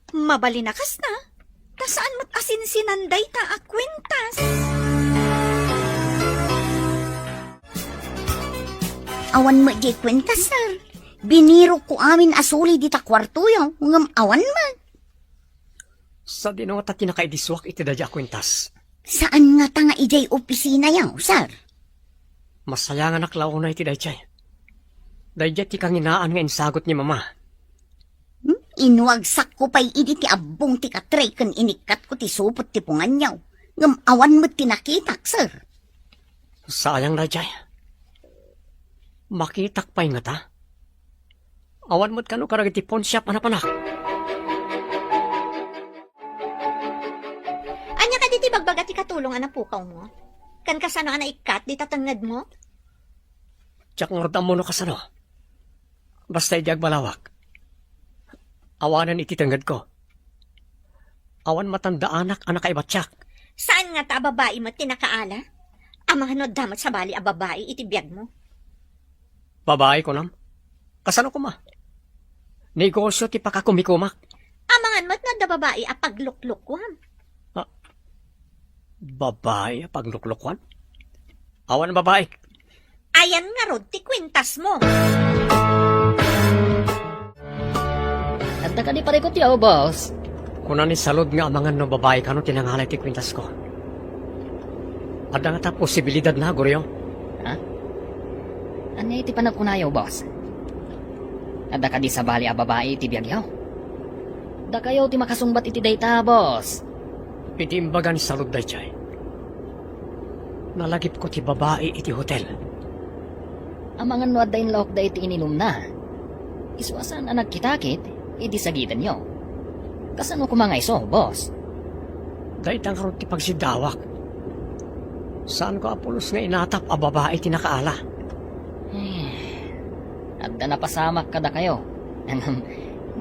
[SPEAKER 4] Mabalinakas na. Ta saan mo't asinsinan dayta akwintas?
[SPEAKER 6] Awan mo di kwentas, sir. Biniro ko amin asuli di ta kwarto yung ngam awan man.
[SPEAKER 3] Sa di nga tati nakaidiswak iti dadya kwentas.
[SPEAKER 6] Saan nga ta nga ijay opisina yaw, sir?
[SPEAKER 3] Masaya nga naklaw na iti day jay. Day jay ti kanginaan nga insagot ni mama.
[SPEAKER 6] Inuwagsak ko pa'y idi ti abong ti katray kan inikat ko ti supot ti punganyaw. Ngam awan mo tinakitak, sir.
[SPEAKER 3] Sayang day jay. Makitak pa'y nga ta. Awan mo't kano karag iti pawn shop anak-anak.
[SPEAKER 6] Anya ka di ti bagbaga ti katulong anapukaw mo? Kan kasano ana ikat di tatangad mo?
[SPEAKER 3] Tsak ngordam mo no kasano. Basta iti agbalawak. Awanan iti tanggad ko. Awan matanda anak kaibatsak.
[SPEAKER 6] Saan nga ta babae mo tinakaala? Amang hanod damat sa bali a babae iti biyag mo.
[SPEAKER 3] Babae ko nam. Kasano ko ma? Negosyo ti pakakumikumak.
[SPEAKER 6] Amangan mo't nga da babae a pagluklukwan.
[SPEAKER 3] Babae pagluklukwan? Awan babae.
[SPEAKER 6] Ayan nga rod ti kwintas mo.
[SPEAKER 2] At ka di parikot yaw, boss.
[SPEAKER 3] Kuna ni salod nga amangan no babae kano tinangalay ti kwintas ko. Ada nga ta posibilidad na, Goryo.
[SPEAKER 2] Ha? Anya iti panagkunayaw, boss? At ka di sa bali a babae iti biyagyaw. Da kayo ti makasungbat iti dayta, boss.
[SPEAKER 3] Iti imbaga ni salod day chay. Nalagip ko ti babae iti hotel.
[SPEAKER 2] Amangan no adda inlaok da iti ininom na. Iswasan ang nagkitakit, iti sagitan nyo. Kasano kumangay so, boss?
[SPEAKER 3] Dahit ang karoon ti pagsidawak. Saan ko apulos nga inatap a babae tinakaala?
[SPEAKER 2] Adda napasamak kada kayo.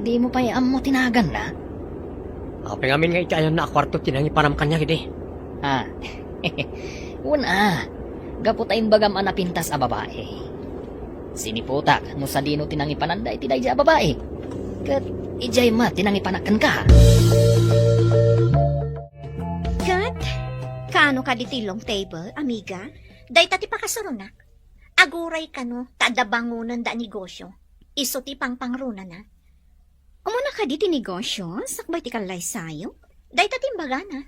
[SPEAKER 2] Di mo pa mo tinagan na.
[SPEAKER 3] Apeng amin nga itayan na akwarto tinangi panam kanya gidi.
[SPEAKER 2] Ah, una, gaputayin bagam anapintas a babae. Siniputak, no sa dino tinangi pananda iti dayja a babae. Kat, ijay ma tinangi panakan ka.
[SPEAKER 6] Kat, kano ka diti long table, amiga? Day tati pakasurunak. Aguray ka no, tadabangunan da negosyo. Iso ti pangpangruna na. Umuna ka diti negosyo, sakbay ti kalay sayo. Day tati imbaga na.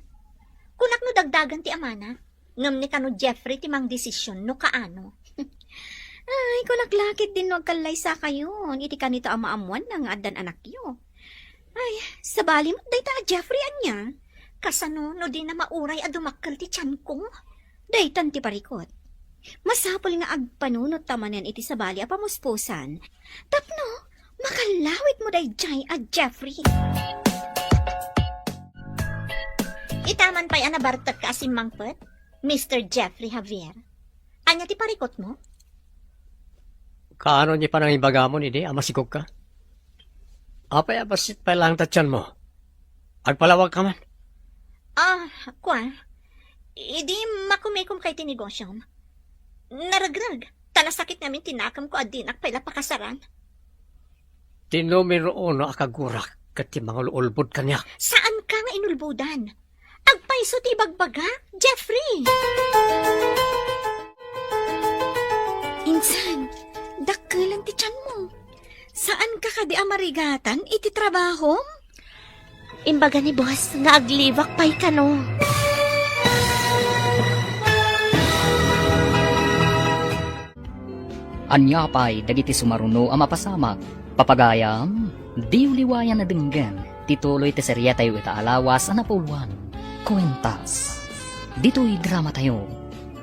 [SPEAKER 6] Kunak no dagdagan ti amana. Ngam ni kano Jeffrey ti mang desisyon no kaano. Ay, kunak lakit din no agkalay sa kayo. Iti kanito amaamuan na nga adan anak yo. Ay, sabali mo, day ta Jeffrey anya.
[SPEAKER 5] Kasano no di na mauray a dumakkel ti tiyan ko.
[SPEAKER 6] Daytan ti parikot. Masapol nga agpanunot tamanen iti sabali a pamuspusan. Tapno, makalawit mo dayjay a Jeffrey.
[SPEAKER 5] Itaman pa'y anabartat ka asim mangpet, Mr. Jeffrey Javier. Anya ti parikot mo?
[SPEAKER 3] Kaano niya pa nang ibaga mo ni di, amasigog ka? Apay abasit pa lang tatyan mo. Agpalawag ka man.
[SPEAKER 5] Kwa, idi makumikom kay tinegosyo. Naragrag, talasakit namin tinakam ko adinak pala pakasaran.
[SPEAKER 3] Tinumero no akagurak kat ti mga luulbod kanya.
[SPEAKER 5] Saan ka nga inulbudan? Agpaiso ti bagbaga, Jeffrey!
[SPEAKER 4] Insan, dakkelan ti tiyan mo. Saan ka kadi amarigatan iti trabaho?
[SPEAKER 5] Imbaga ni boss, nga aglibak pa'y kano.
[SPEAKER 2] Anya pa'y dagiti sumaruno a mapasamak. Papagayam, di uliwayan na denggan. Tituloy ti serya tayo itaalawas a napuluan. Kwentas. Dito'y drama tayo.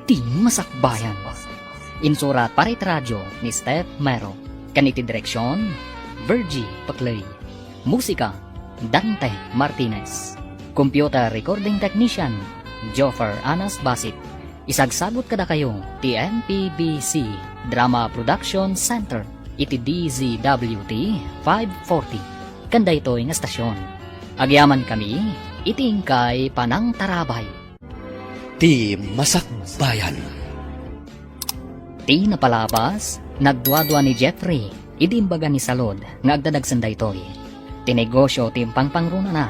[SPEAKER 2] Di masakbayan. Insurat para iti radyo ni Steph Mero. Kaniti direksyon, Virgie Paclay. Musika, Dante Martinez. Computer recording technician, Joffer Anas Basit. Isagsagot kada kayo, TNPBC Drama Production Center, iti DZWT 540. Kanda ito'y nga stasyon. Agyaman kami, itingkay Panang Tarabay.
[SPEAKER 1] Ti masakbayan.
[SPEAKER 2] Ti napalapas, nagduadwa ni Jeffrey, idimbaga ni Salod, nga agdadagsan daytoy. Tinegosyo ti pangpangruna na,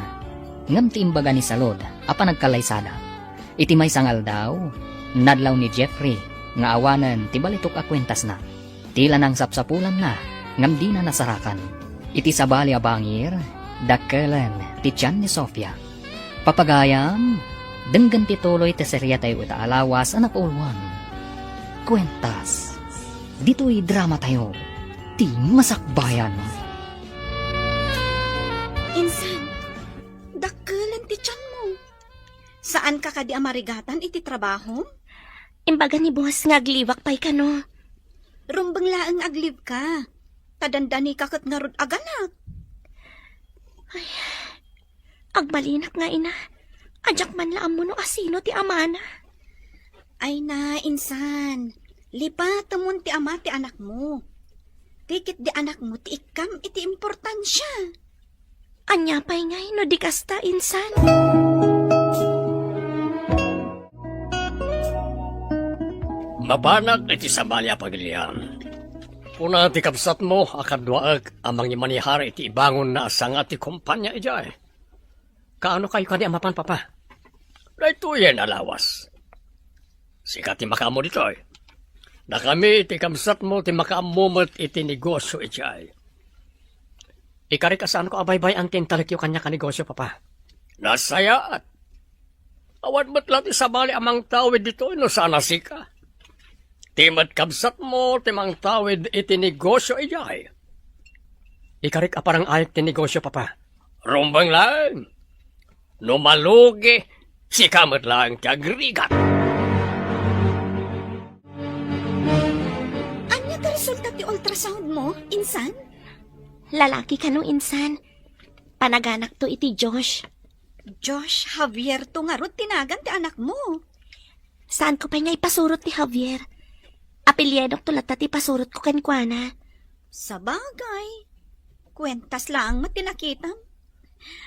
[SPEAKER 2] ngam ti imbaga ni Salod, apa nagkalaysada. Iti may sangal daw, nadlaw ni Jeffrey, nga awanan ti balitok a kwentas na. Tila nang sapsapulan na, ngam di na nasarakan. Iti sabali a bangir, dakkelan ti tiyan ni Sofia. Papagayam, denggan ti tuloy ti serya tayo itaalawas anak ulwan. Kwentas. Dito'y drama tayo. Ti masakbayan.
[SPEAKER 4] Insan, dakkelan ti tiyan mo. Saan ka kadi amarigatan iti trabaho?
[SPEAKER 5] Imbaga ni boss, nga aglibak pa'y kano.
[SPEAKER 4] Rumbang laeng aglib ka. Tadandani ka kat nga rod aganak.
[SPEAKER 5] Agbalinak nga ina. Ajak man laam mo no asino ti amana.
[SPEAKER 4] Ay na, insan. Lipatamon ti ama ti anak mo. Tikit di anak mo ti ikam iti importansya.
[SPEAKER 5] Anya pa'y ngay no di kasta insan.
[SPEAKER 3] Mabanag iti sabali a pagilian. Puna ti kapsat mo, akadwaag, amang imanihari iti ibangon na asanga ti kumpanya ijay. Kaano kayo kani amapan papa? Dahito yan alawas. Sika ti makaamo dito eh. Na kami ti kapsat mo ti makaamumot iti negosyo ijay. Ikari kasaan ko abaybay ang tintalikyo kanya ka negosyo papa. Nasayaat. Awan mo't lang ti sabali amang tawid dito no sana sika. Timat kabsat mo, timang tawid iti negosyo ijay. Ikarik aparang ayat ti negosyo, papa. Rumbang lang. Numalugi, si kamat lang ti agrigat.
[SPEAKER 4] Anya ka resulta ti ultrasound mo, insan?
[SPEAKER 5] Lalaki ka no insan. Panaganak to iti Josh.
[SPEAKER 4] Josh Javier to nga rod tinagan ti anak mo.
[SPEAKER 5] Saan ko pa niya ipasurot ti Javier? Apelyedok tulat ti pasurot ko kenkwana.
[SPEAKER 4] Sa bagay. Kwentas lang matinakitam.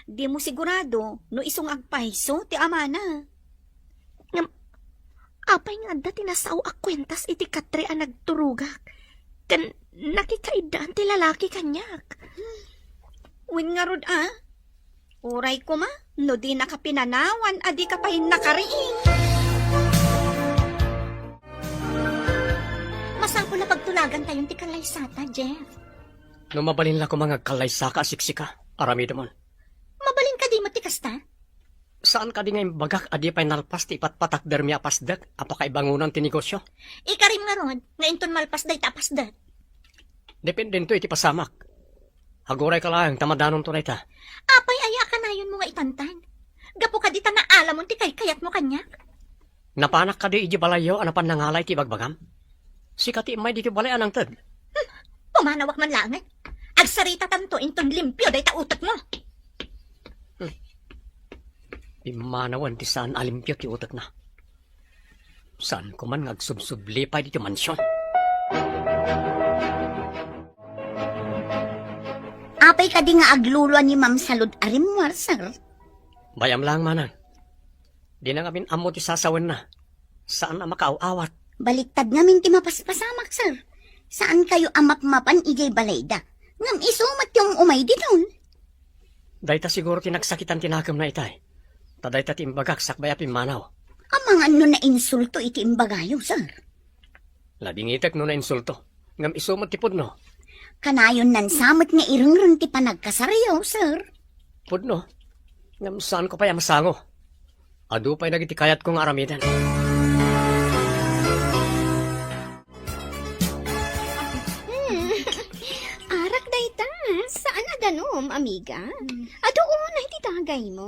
[SPEAKER 4] Di mo sigurado, no isong agpaiso, ti amana.
[SPEAKER 5] Apay nga da tinasaw ak kwentas iti katre ang nagturugak. Kan nakikaidaan ti lalaki kanyak.
[SPEAKER 4] Win nga rod Uray ko ma, no di nakapinanawan, adi ka pa nakariing.
[SPEAKER 6] Masang ko na pagtulagan tayong ti kalaysata, Jeff.
[SPEAKER 3] No mabalin la ko mga kalaysa ka siksika, arami damon.
[SPEAKER 6] Mabalin ka di mo ti kasta?
[SPEAKER 3] Saan ka di ngayon bagak adi pa'y nalpas ti ipatpatak dermi apasdak, apakaibangunan ti negosyo?
[SPEAKER 6] Ikarim nga ron, ngayon ton malpas day tapasdat.
[SPEAKER 3] Depende to iti pasamak. Aguray ka lang, tamadanon to na ita.
[SPEAKER 6] Apay aya ka na yun mo nga itantan. Gapo ka di ta na alam mo ti kayat mo kanyak.
[SPEAKER 3] Napanak ka di iji balayo, anapan nangalay ti bagbagam? Sikati may dito balay anang tad.
[SPEAKER 6] Pumanawak man langan. Agsarita tanto inton limpyo day ta utot mo.
[SPEAKER 3] Imanawan ti saan alimpyo ti utak na. Saan ko man ngagsubsublipay dito mansyon?
[SPEAKER 6] Apay ka di nga agluluan ni Ma'am Salud Arimwar, sir.
[SPEAKER 3] Bayam lang manan. Di na ngamin amo ti sasawan na. Saan na makaaw-awat?
[SPEAKER 6] Baliktad ngamin ti mapaspasamak, sir. Saan kayo amapmapan ijay balayda? Ngam isumat yung umay diton.
[SPEAKER 3] Dahita siguro tinagsakitan tinagam na itay. Taday ta timbagak sakbay apim manaw.
[SPEAKER 6] Amang ano na insulto iti imbagayo, sir.
[SPEAKER 3] Labing itek no na insulto. Ngam isumot tipod no.
[SPEAKER 6] Kanayon nan samot nga irengreng ti panagkasarayaw, sir.
[SPEAKER 3] Pudno. Ngam saan ko pa masango. Adu pa'y nagitikayat kong aramidan.
[SPEAKER 4] Arak dayta, saan aganom, amiga? Adoon ay titagay mo.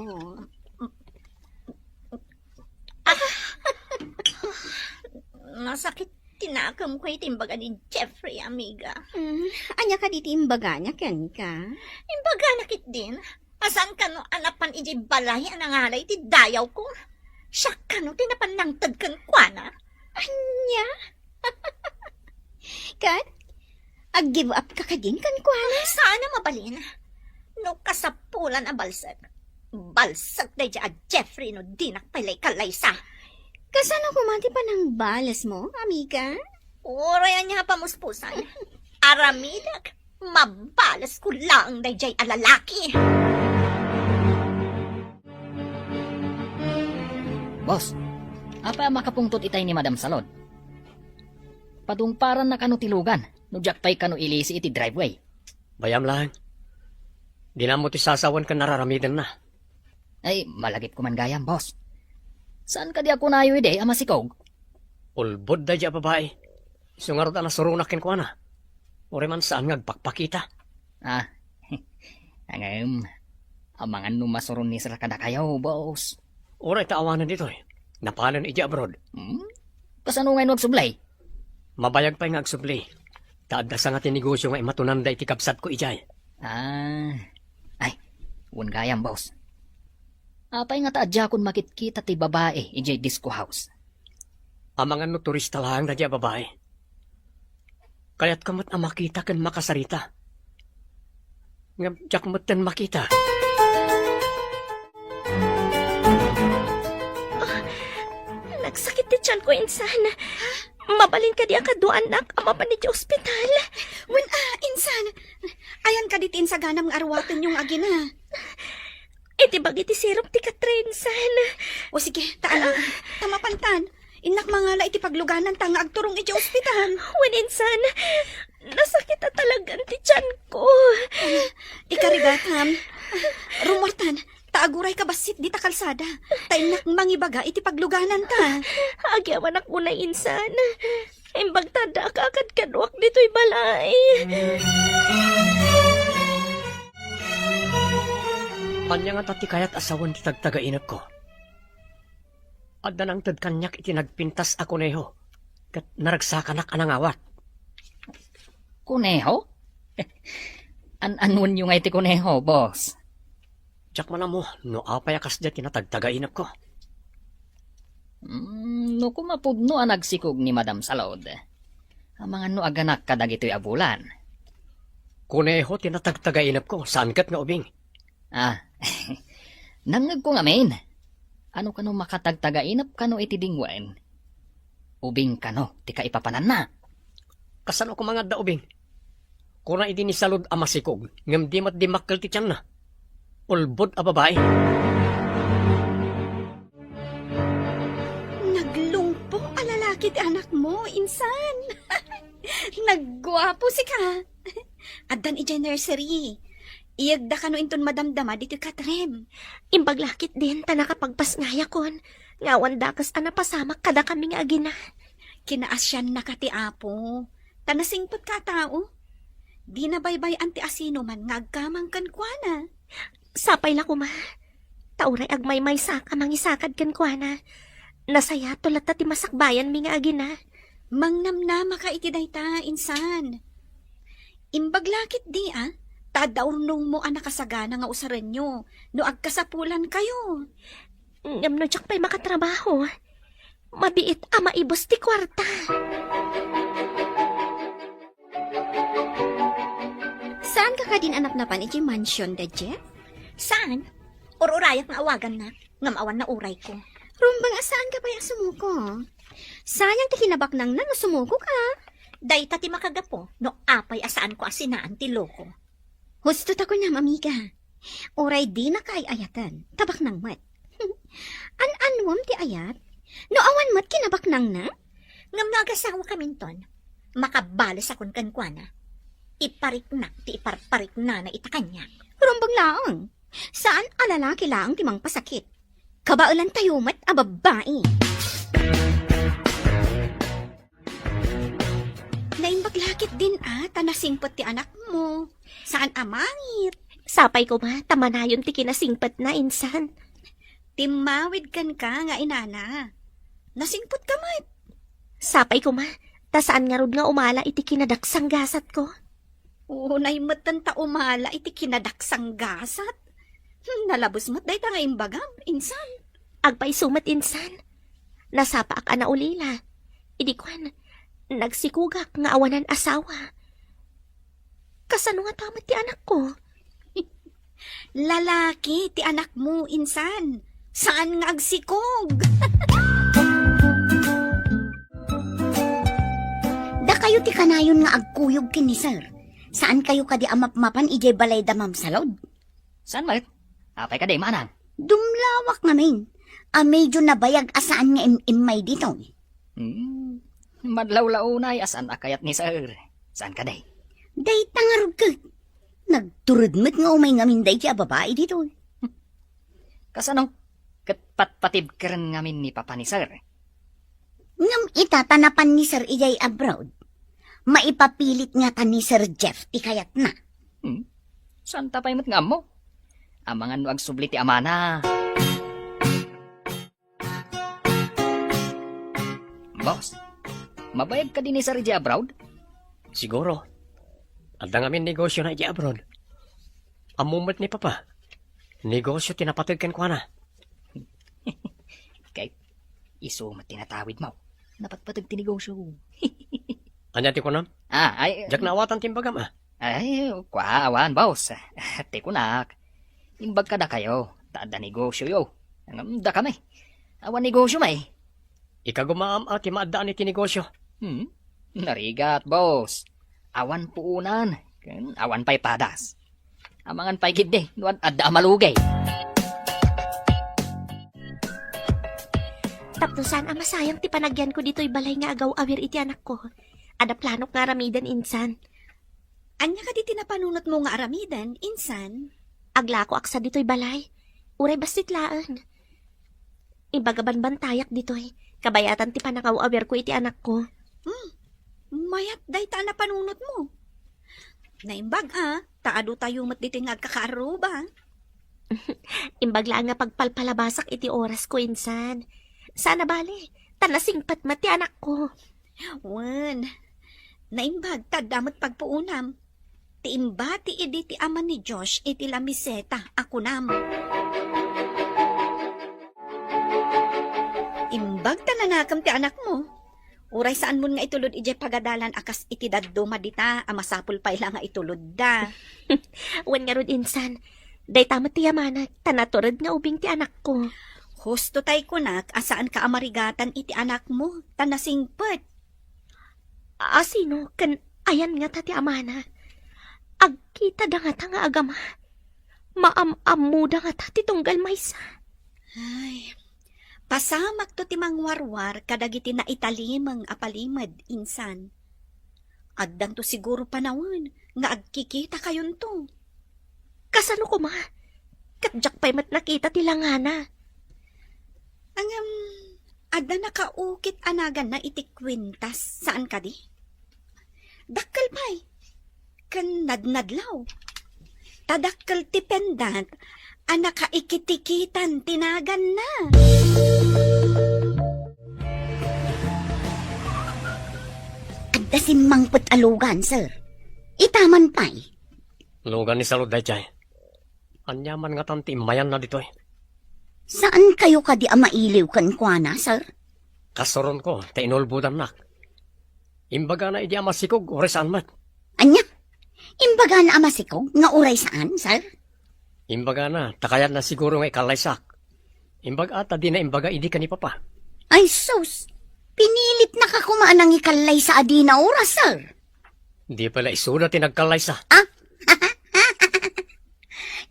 [SPEAKER 6] Masakit tinakam ko itimbaga ni Jeffrey, amiga.
[SPEAKER 4] Anya ka diti imbaga niya, ken ka?
[SPEAKER 6] Imbaga nakit din. Asan ka no anapan iji balay ang nangalay ti dayaw ko? Siya ka no tinapan ng tadkan kwa na?
[SPEAKER 4] Anya? Kat, ag-give up ka din kan kwa?
[SPEAKER 6] Sana mabalin. No kasapulan a balsag. Balsag na a Jeffrey no dinak palay kalaysa.
[SPEAKER 4] Kasano kumati pa ng balas mo, amiga?
[SPEAKER 6] Oray niya pamuspusan. Aramidak, mabalas ko lang na jay alalaki.
[SPEAKER 2] Boss, apa makapungtot itay ni Madam Salod? Padungparan na kano tilugan, no jakpay kano ilisi iti driveway.
[SPEAKER 3] Bayam lang. Di na mo ti sasawan ka nararamidan na.
[SPEAKER 2] Ay, malagip ko man gayam, boss. Saan ka di ako nayo ide, amasikog?
[SPEAKER 3] Ulbod da dya babae. Sungarot na surunakin ko na. Ore man saan ngagpakpakita.
[SPEAKER 2] Angam, amangan numasuron ni sila kada kayaw, boss.
[SPEAKER 3] Ore taawanan dito eh. Napalan iji abroad.
[SPEAKER 2] Kasano ngayon magsublay?
[SPEAKER 3] Mabayag pa'y ngagsubli. Taadda sa nga tinegosyo nga imatunanda iti kapsat ko ijay.
[SPEAKER 2] Ay, un gayam, boss. Apay nga taadya kun makitkita ti babae ijay disco house.
[SPEAKER 3] Amangan no turista lang na dya babae. Kaya't kamot ang makita kan makasarita. Nga jak mo't makita.
[SPEAKER 5] Nagsakit ti tiyan ko, insan. Mabalin ka di ang kaduan nak, ama pa ni ti ospital.
[SPEAKER 4] Insan, ayan ka ditin sa ganam nga arwaton yung agina.
[SPEAKER 5] Iti bagi ti sirup ti Katrin, insan.
[SPEAKER 4] O sige, tamapantan. Inak mangala iti pagluganan tanga agturong iti ospital.
[SPEAKER 5] Wen, insan, nasakit na talagang ti tiyan ko.
[SPEAKER 4] Ikarigatam, rumortan, taaguray ka basit di ta kalsada. Tainak mangibaga iti pagluganan ta.
[SPEAKER 5] Agyawan ako na, insan. Imbag tada ka agad kadwak dito'y balay.
[SPEAKER 3] Anya nga tati kaya't asawan ti tagtagainap ko. Adda nang tad kanyak iti nagpintas ako neho. Kat naragsakanak anang awat.
[SPEAKER 2] Kuneho? An-anun yung iti kuneho, boss.
[SPEAKER 3] Tsak man mo, no apayakas dya tinatagtagainap ko.
[SPEAKER 2] No kumapudno ang nagsikog ni Madam Salod. Ang mga no aganak kadag ito'y abulan.
[SPEAKER 3] Kuneho tinatagtagainap ko, saan kat nga ubing.
[SPEAKER 2] Nangag ko ngamin. Ano kano makatagtagainap kano iti dingwen? Ubing kano, ti ka ipapanan na.
[SPEAKER 3] Kasano ko mga daubing? Kuna iti ni salud a masikog, ngam di mat di makkel ti tiyan na. Ulbod a babae.
[SPEAKER 4] Naglungpo a lalaki ti anak mo, insan. Naggwapo si ka. Addan iti nursery. Iyagda ka no inton madamdama dito katrem.
[SPEAKER 5] Imbaglakit din ta nakapagpasngaya kon. Ngawan dakas ana pasamak kada kami nga agina.
[SPEAKER 4] Kinaasyan na ka ti apo. Tanasingpot ka tao. Di na baybay anti asino man ngagkamang kankwana.
[SPEAKER 5] Sapay la ko ma. Tauray agmay-may saka mangisakad kan kuana. Nasaya tulat ti masakbayan mi nga agina.
[SPEAKER 4] Mangnamnama ka iti dayta, insan. Imbaglakit di tadaurnong mo anak kasagana nga usaran nyo, no agkasapulan kayo.
[SPEAKER 5] Ngam no tsak pa'y makatrabaho. Mabiit ama ibos ti kwarta.
[SPEAKER 4] Saan ka din anak na pan iti mansion da Jeff?
[SPEAKER 6] Saan? Ururayak nga awagan na. Ngam awan na uray ko.
[SPEAKER 4] Rumbang asaan ka pa yung sumuko? Sayang ti hinabak nang na sumuko ka.
[SPEAKER 6] Day tati makagapo, no apay asaan ko asinaan ti loko.
[SPEAKER 4] Husto ta ko na, amiga. Uray di na kay ayatan, tabak nang mat. An-anwam ti ayat? No awan mat kinabak nang na?
[SPEAKER 6] Ngam nagasawa kaminton, makabalas akon kankwana. Iparik na, ti iparparik na itakanya.
[SPEAKER 4] Rumbang laang. Saan alalaki laang timang pasakit? Kabaulan tayo mat a babae. Naimbaglakit din tanasingpot ti anak mo. Saan amangit?
[SPEAKER 5] Sapay ko ma, tamanayon ti kinasingpat na insan.
[SPEAKER 4] Timawid kan ka nga inana. Nasingpot ka mat.
[SPEAKER 5] Sapay ko ma, tasaan nga rod nga umala iti kinadaksang gasat ko.
[SPEAKER 4] Oo, naimatan ta umala iti kinadaksang gasat. Nalabos mat day ta nga imbagam, insan.
[SPEAKER 5] Agpay sumat insan. Nasapa ak ana ulila. Idikwan, nagsikugak nga awanan asawa. Kasano nga tamat ti anak ko?
[SPEAKER 4] Lalaki ti anak mo, insan. Saan nga agsikog?
[SPEAKER 7] Da kayo ti kanayon nga agkuyog kini sir. Saan kayo kadi amapmapan ijay balay da mamsalod?
[SPEAKER 2] Saan mat? Apay ka day manang.
[SPEAKER 7] Dumlawak ngamin. Medyo nabayag asaan nga imay dito.
[SPEAKER 2] Madlaw-launay asan akayat ni sir. Saan ka day?
[SPEAKER 7] Day tangarog ka. Nagturudmet nga umay ngamin day kaya babae dito.
[SPEAKER 2] Kasano? Katpatpatib ka rin ngamin ni papa ni sir.
[SPEAKER 7] Ngam itatanapan ni sir ijay abroad. Maipapilit nga ta ni Sir Jeff ti kayat na.
[SPEAKER 2] Saan tapay mo't nga mo? Amangan no agsubli ti amana. Boss, mabayag ka din ni Sir J. abroad?
[SPEAKER 3] Siguro. Adda ngamin negosyo na iti abroad. Amumat ni papa. Negosyo tinapatid kan kwa na.
[SPEAKER 2] Kahit iso tinatawid mo. Napatpatag ti negosyo.
[SPEAKER 3] Anya ti ko na?
[SPEAKER 2] Ay.
[SPEAKER 3] Jak nawatan timbagam
[SPEAKER 2] Ay, awan, boss. Te kunak. Imbag ka da kayo. Taada negosyo yo. Da kami. Awan negosyo may.
[SPEAKER 3] Ikagumaam ti maadaan iti negosyo.
[SPEAKER 2] Narigat, boss. Awan puunan. Awan pa'y padas. Amangan pa'y gidde. Nuan adda malugay.
[SPEAKER 5] Tapnosan ama sayang ti panagyan ko dito'y balay nga agaw awir iti anak ko. Ada planok nga aramidan insan.
[SPEAKER 4] Anya ka di tinapanunot mo nga aramidan, insan?
[SPEAKER 5] Agla ko aksa dito'y balay. Uray basit laan. Ibagaban bantayak dito'y. Kabayatan ti panakaw awir ko iti anak ko.
[SPEAKER 4] Mayat day ta na panunot mo. Naimbag taado tayo mat dito nga kakaaruba.
[SPEAKER 5] Imbagla nga pagpalpalabasak iti oras ko insan. Sana bale, tanasingpat mati anak ko.
[SPEAKER 4] Wan, naimbag tadamot pagpuunam. Ti imba ti idi ti ama ni Josh iti lamiseta ako nam. Imbag tananakam ti anak mo. Uray saan mo nga itulod ije pagadalan akas iti daddo madita amasapul pa ila nga itulod da.
[SPEAKER 5] Wan nga rod insan, Day tamat ti yamanak, tanaturad nga ubing ti anak ko.
[SPEAKER 4] Husto tay kunak, asaan ka amarigatan iti anak mo, tanasingpet.
[SPEAKER 5] Sino? Ayan nga tati amana. Agkita da nga ta nga agama. Maam-amu da nga tati tunggal maysa.
[SPEAKER 4] Ay, pasamak to ti mangwarwar kadagiti na italimang apalimad insan. Agdan to siguro panawon nga agkikita kayon to.
[SPEAKER 5] Kasano ko ma? Katjak pa'y mat nakita ti langana.
[SPEAKER 4] Angam, adda nakaukit anagan na iti kwintas. Saan ka di? Dakkel pa'y. Kan nadnadlaw. Tadakkel ti pendant. Anaka ikitikitan tinagan na.
[SPEAKER 7] Adda simmangput alugan, sir. Itaman pa'y.
[SPEAKER 3] Lugan ni salud day chay. Anyaman nga tanti mayan na dito
[SPEAKER 7] Saan kayo ka di amailiw kan kuana, sir?
[SPEAKER 3] Kasoron ko, ta inulbudan nak. Imbaga na idi amasikog, ore saan mat.
[SPEAKER 7] Anya? Imbaga na amasikog, nga uray saan, sir?
[SPEAKER 3] Imbaga na, takayan na siguro nga ikalaysak. Imbaga ata di na imbaga idi ka ni papa.
[SPEAKER 7] Ay, sus! Pinilit na ka kumaan ng ikalay sa adina oras, sir.
[SPEAKER 3] Di pala isuda tinagkalaysa.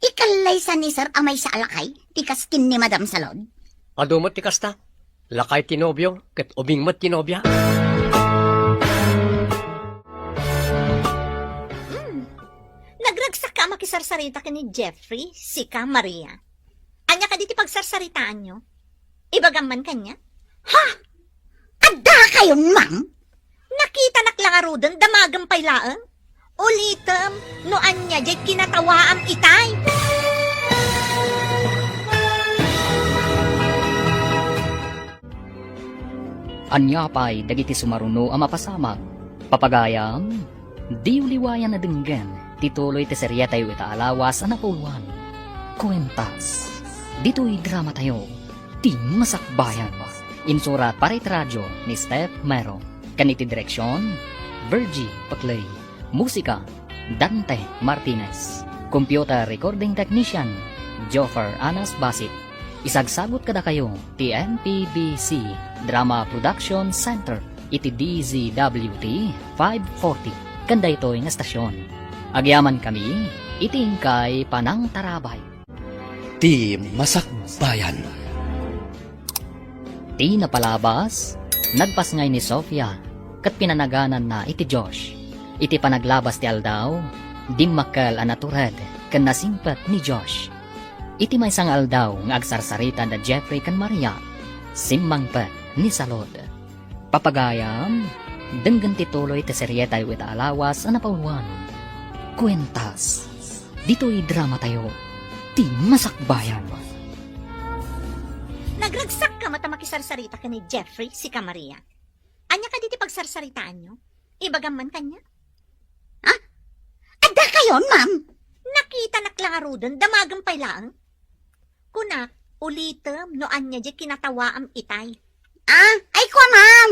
[SPEAKER 7] Ikalay sa ni sir amay sa alakay, tikaskin ni Madam Salod.
[SPEAKER 3] Adumot ti kasta. Lakay tinobyo, ket ubing mat tinobya.
[SPEAKER 6] Nagragsak ka makisarsarita ka ni Jeffrey, si ka Maria. Anya ka diti pagsarsaritaan nyo? Ibagaman kanya?
[SPEAKER 7] Adda kayon, ma'am!
[SPEAKER 6] Nakita naklangarudan, damagang paylaan. Ulitam, no anya jay kinatawaam itay.
[SPEAKER 2] Anya pa'y dagiti sumaruno ang mapasamak. Papagayam, di uliwayan na denggen, tituloy ti serya tayo itaalawas ang napuluan. Kwentas, dito'y drama tayo, ti masakbayan. Insurat para radyo ni Steph Mero. Kaniti direksyon, Virgie Paclay. Musika, Dante Martinez. Computer recording technician, Joffer Anas Basit. Isagsagot kada kayo, TNPBC Drama Production Center, iti DZWT 540. Kanda ito nga stasyon. Agyaman kami, itingkay Panang Tarabay.
[SPEAKER 1] Ti Masakbayan.
[SPEAKER 2] Ti napalabas, nagpasngay ni Sofia, kat pinanaganan na iti Josh. Iti panaglabas ti Aldaw, dimmakal anatured, kan nasingpat ni Josh. Iti may sang Aldaw nga agsarsarita na Jeffrey kan Maria, simmangpat ni Salod. Papagayam, denggan tituloy ti serye tayo itaalawas ang napauluan. Kwentas, dito'y drama tayo, ti masakbayan.
[SPEAKER 6] Nagragsak ka mata makisarsarita ka ni Jeffrey, si ka Maria. Anya ka diti pagsarsaritaan nyo? Ibagaman kanya?
[SPEAKER 7] Adda kayon, ma'am!
[SPEAKER 6] Nakita naklangarudan, damagang paylaan. Kunak, ulitam, no anya jay kinatawaam itay.
[SPEAKER 7] Ay ko, ma'am!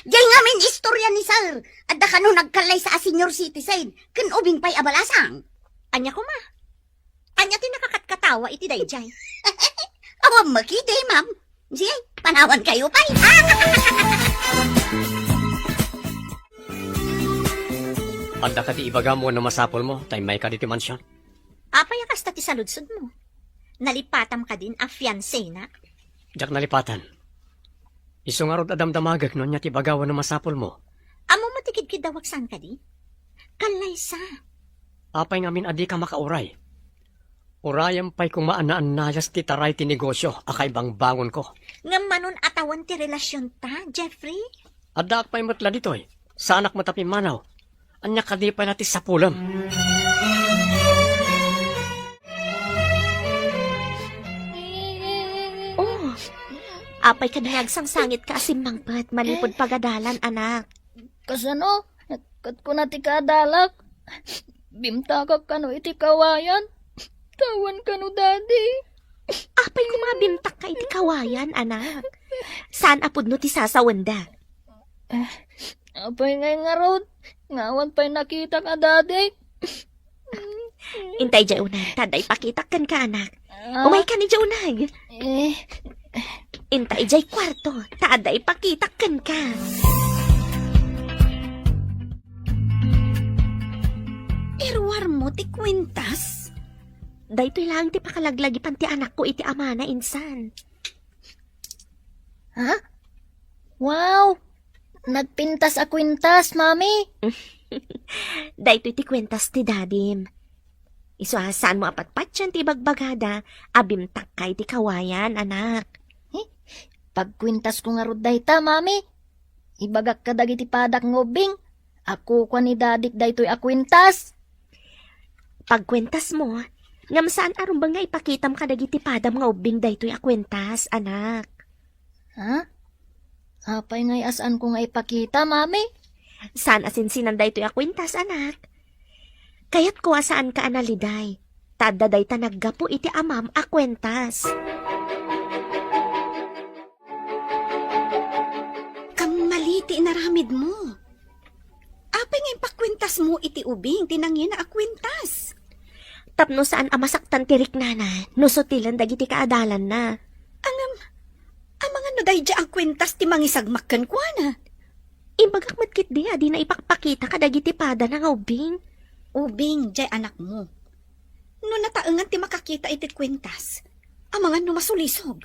[SPEAKER 7] Diyan nga min istorya ni sir. Adda ka no nagkalay sa senior citizen, kan ubing pa'y abalasang.
[SPEAKER 6] Anya ko ma. Anya ti nakakatkatawa iti dayjay.
[SPEAKER 7] Awam makiti, ma'am. Sige, panawan kayo pa'y.
[SPEAKER 3] Anda ka ti ibaga mo na masapol mo, tay may ka diti mansyon.
[SPEAKER 6] Apay kasta ti saludsod mo. Nalipatam ka din a fiancé na.
[SPEAKER 3] Diyak nalipatan. Iso nga rod adamdamagag no niya ti bagawan na masapol mo.
[SPEAKER 6] Amo matikid dawagsan ka di? Kalaysa.
[SPEAKER 3] Apay ngamin adi ka makauray. Urayam pa'y kung maanaan-nayas ti taray ti negosyo, akay bang bangon ko.
[SPEAKER 6] Ngam manon atawan ti relasyon ta, Jeffrey?
[SPEAKER 3] Adak pa'y matla ditoy, sa anak matapim manaw. Anya ka di pa natin sa pulam.
[SPEAKER 5] Oh, apay ka nayagsang sangit ka asimmangpat, malipod pagadalan, anak.
[SPEAKER 8] Kasano? Kat ko na ti kadalak. Bimta ka kano iti kawayan. Tawan kano daddy.
[SPEAKER 5] Apay kumabimtak ka iti kawayan, anak. Saan apod no ti sasawanda?
[SPEAKER 8] Apay ngay nga rod. Ngawan pa'y nakita ka daddy.
[SPEAKER 5] Intay dyan unay, taday pakitakan ka anak.
[SPEAKER 8] Ah,
[SPEAKER 5] Umay ka ni dyan unay.
[SPEAKER 8] eh,
[SPEAKER 5] Intay dyan kwarto, taday pakitakan ka.
[SPEAKER 4] Irwar mo ti kwintas?
[SPEAKER 5] Daytoy lang ti pakalaglagi pan ti anak ko iti ama na insan.
[SPEAKER 8] ha? Wow! Nagpintas a kwintas, mami.
[SPEAKER 5] Daytoy ti kwentas ti dadim. Isuasan mo apatpatyan ti bagbagada, abimtak kay ti kawayan, anak.
[SPEAKER 8] Pagkwintas ko nga rod dayta, mami. Ibagak ka dagiti padak ngobing. Ako kwa ni dadik daytoy a kwintas.
[SPEAKER 5] Pagkwentas mo, ngam saan arumbang nga ipakitam ka dagiti padam nga ubing daytoy akwentas, anak.
[SPEAKER 8] Ha? Apay ngay asan ko nga ipakita, mami?
[SPEAKER 5] Saan asinsinan daytoy akwentas, anak? Kayat ko saan ka analiday. Tadaday ta naggapo iti amam akwentas.
[SPEAKER 4] Kamaliti naramid mo. Apay nga ipakwintas mo iti ubing, tinangin na akwintas.
[SPEAKER 5] Tapno saan amasaktan tirik nana, nusutilan dagiti kaadalan na.
[SPEAKER 4] Ang mga nuday dya ang kwintas ti mangisagmakkan kwa na.
[SPEAKER 5] Imbagak matkit di, adi na ipakpakita ka dagiti pada na nga ubing.
[SPEAKER 4] Ubing, jay anak mo. No nataengan ti makakita iti kwintas, ang mga numasulisog.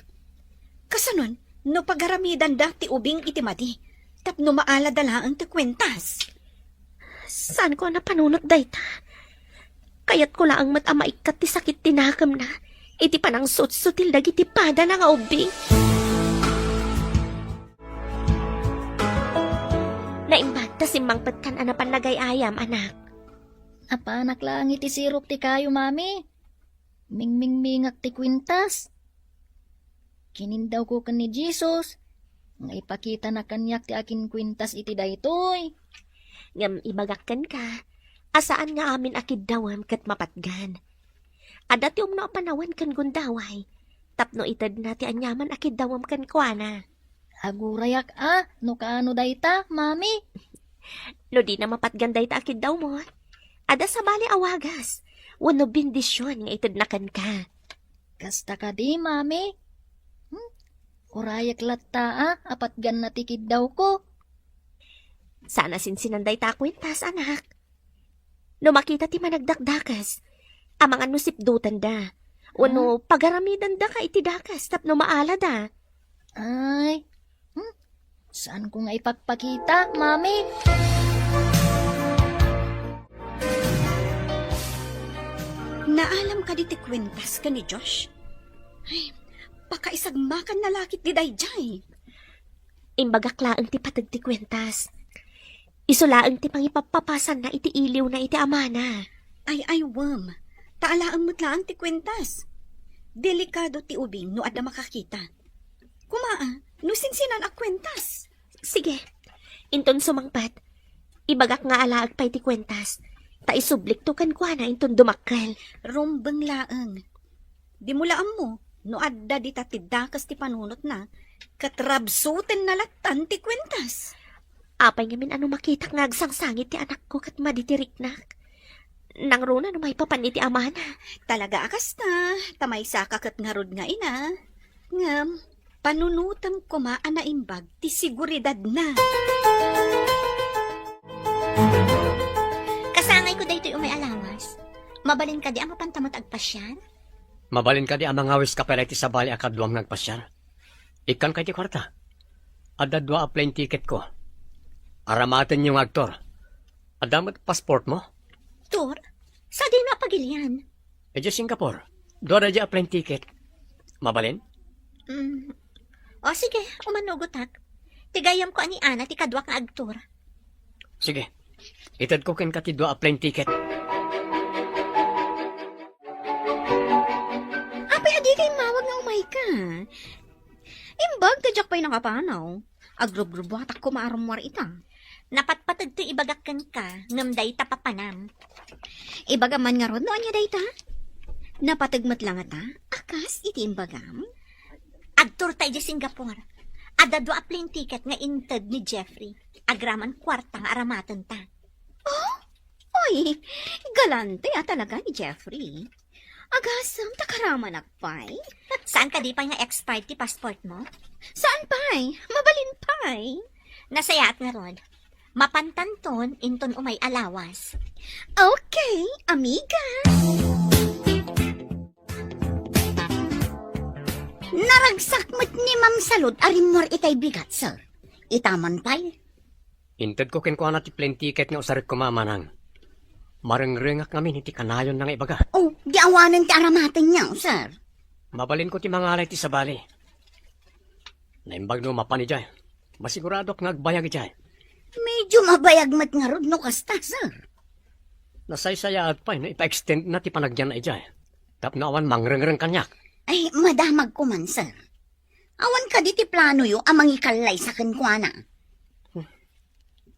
[SPEAKER 4] Kasanon, no pagaramidan da ti ubing iti madi, tapno maala dalaan ti kwintas.
[SPEAKER 5] Saan ko na panunot dayta? Kayat ko lang matamaikat ti sakit tinakam na. Iti panang sutsutil dagiti pada na nga ubing. Naimbag ta simangpet kan anapan nagayayam, anak.
[SPEAKER 8] Apanak lang iti sirok ti kayo, mami. Mingmingmingak ti kwintas. Kinindaw ko kan ni Jesus. Nga ipakita na kanyak ti akin kwintas iti daytoy.
[SPEAKER 5] Ngam ibagakan ka. Asaan nga amin akid dawam kat mapatgan. Adati umno panawan kan gundaway. Tapno itad na ti anyaman akid dawam kan kuana.
[SPEAKER 8] Agurayak no kaano dayta, mami?
[SPEAKER 5] No di na mapatgan dayta akid daw mo. Ada sa bali awagas. Wano bindisyon nga itad na kan ka.
[SPEAKER 8] Kasta ka di, mami. Urayak latta apat gan na tikid daw ko.
[SPEAKER 5] Sana sinsinan dayta kwintas, anak. No makita ti managdakdakas. Amang ano sipdutan da. Wano pagaramidan da ka iti dakas tapno maala da.
[SPEAKER 8] Ay, saan ko nga ipagpakita, mami?
[SPEAKER 4] Naalam ka di ti kwintas ka ni Josh? Ay, pakaisagmakan na lakit di dayjay.
[SPEAKER 5] Imbagaklaan ti patag ti kwentas. Isulaan ti pangipapapasan na iti iliw na iti amana.
[SPEAKER 4] Ay, wam. Taalaan mo't lang ti kwintas. Delikado ti ubing no adda makakita. Kumaa, no sinsinan ak kwentas.
[SPEAKER 5] Sige, inton sumangpat. Ibagak nga alaag pa iti kwentas. Ta isublik to kan kwa na inton dumakkel.
[SPEAKER 4] Rumbeng laeng. Di mulaan mo, no adda di tatidakas ti panunot na, katrabsuten na latan ti kwentas.
[SPEAKER 5] Apay ngamin ano makita nga agsangsangit ti anak ko kat maditiriknak. Nang runa no may papan iti amana.
[SPEAKER 4] Talaga akas na, tamay sakakat nga rod nga ina. Ngam, panunutam ko maan na imbag, ti siguridad na.
[SPEAKER 6] Kasangay ko daytoy umay alawas. Mabalin ka di ang mapantamot agpasyan?
[SPEAKER 3] Mabalin ka di ang mga wis kapela iti sabali akadluam nagpasyar. Ikan kay ti kwarta. Adda dua a plane ticket ko. Aramaten yung aktor. Adamat passport mo?
[SPEAKER 6] Tur, sa di na pagilian.
[SPEAKER 3] E di Singapore. Dua na di a plane ticket. Mabalin?
[SPEAKER 6] O sige, umanugotak. Tigayam ko ani Ana ti kadwak nga agtur.
[SPEAKER 3] Sige. Itad ko ken ka ti dua a plane ticket.
[SPEAKER 4] Apay adi kay mawag nga umay ka. Imbag, tadyak pa'y nakapanaw. Agrub-grubatak ko maarumwar itang.
[SPEAKER 6] Napatpatag to ibagakan ka, ngamday tapapanam.
[SPEAKER 4] Ibagaman nga ron, noon niya dayta? Napatagmat lang ata, akas iti imbagam.
[SPEAKER 6] Agtur tayo di Singapore. Ada dua plane ticket nga intad ni Jeffrey. Agraman kwarta nga aramatan ta.
[SPEAKER 4] O Ay, galante talaga ni Jeffrey. Agasam, takaraman akpay.
[SPEAKER 6] Saan ka di pa nga expired ti passport mo?
[SPEAKER 4] Saan pay? Mabalin pay.
[SPEAKER 6] Nasayaat nga ron. Mapantanton, inton umay alawas.
[SPEAKER 4] Okay, amiga.
[SPEAKER 7] Naragsak mo't ni Ma'am Salud, arimor itay bigat, sir. Itaman pa'y.
[SPEAKER 3] Inted ko kinkuha na ti plane ticket nga usarit ko mamanang. Marengrengak namin iti kanayon nga ibaga.
[SPEAKER 7] Oh, di awanan ti aramatin niya, sir.
[SPEAKER 3] Mabalin ko ti mga alay ti sabali. Naimbag no mapani jay. Masigurado nga agbayag jay.
[SPEAKER 7] Medyo mabayag mat nga rod no kasta, sir.
[SPEAKER 3] Nasaysayaat pa na ipa-extend na ti panagyan na ijay. Tap na awan mangrengreng kanyak.
[SPEAKER 7] Ay, madamag ko man, sir. Awan ka di ti plano yo amang ikalay sa kenkwana.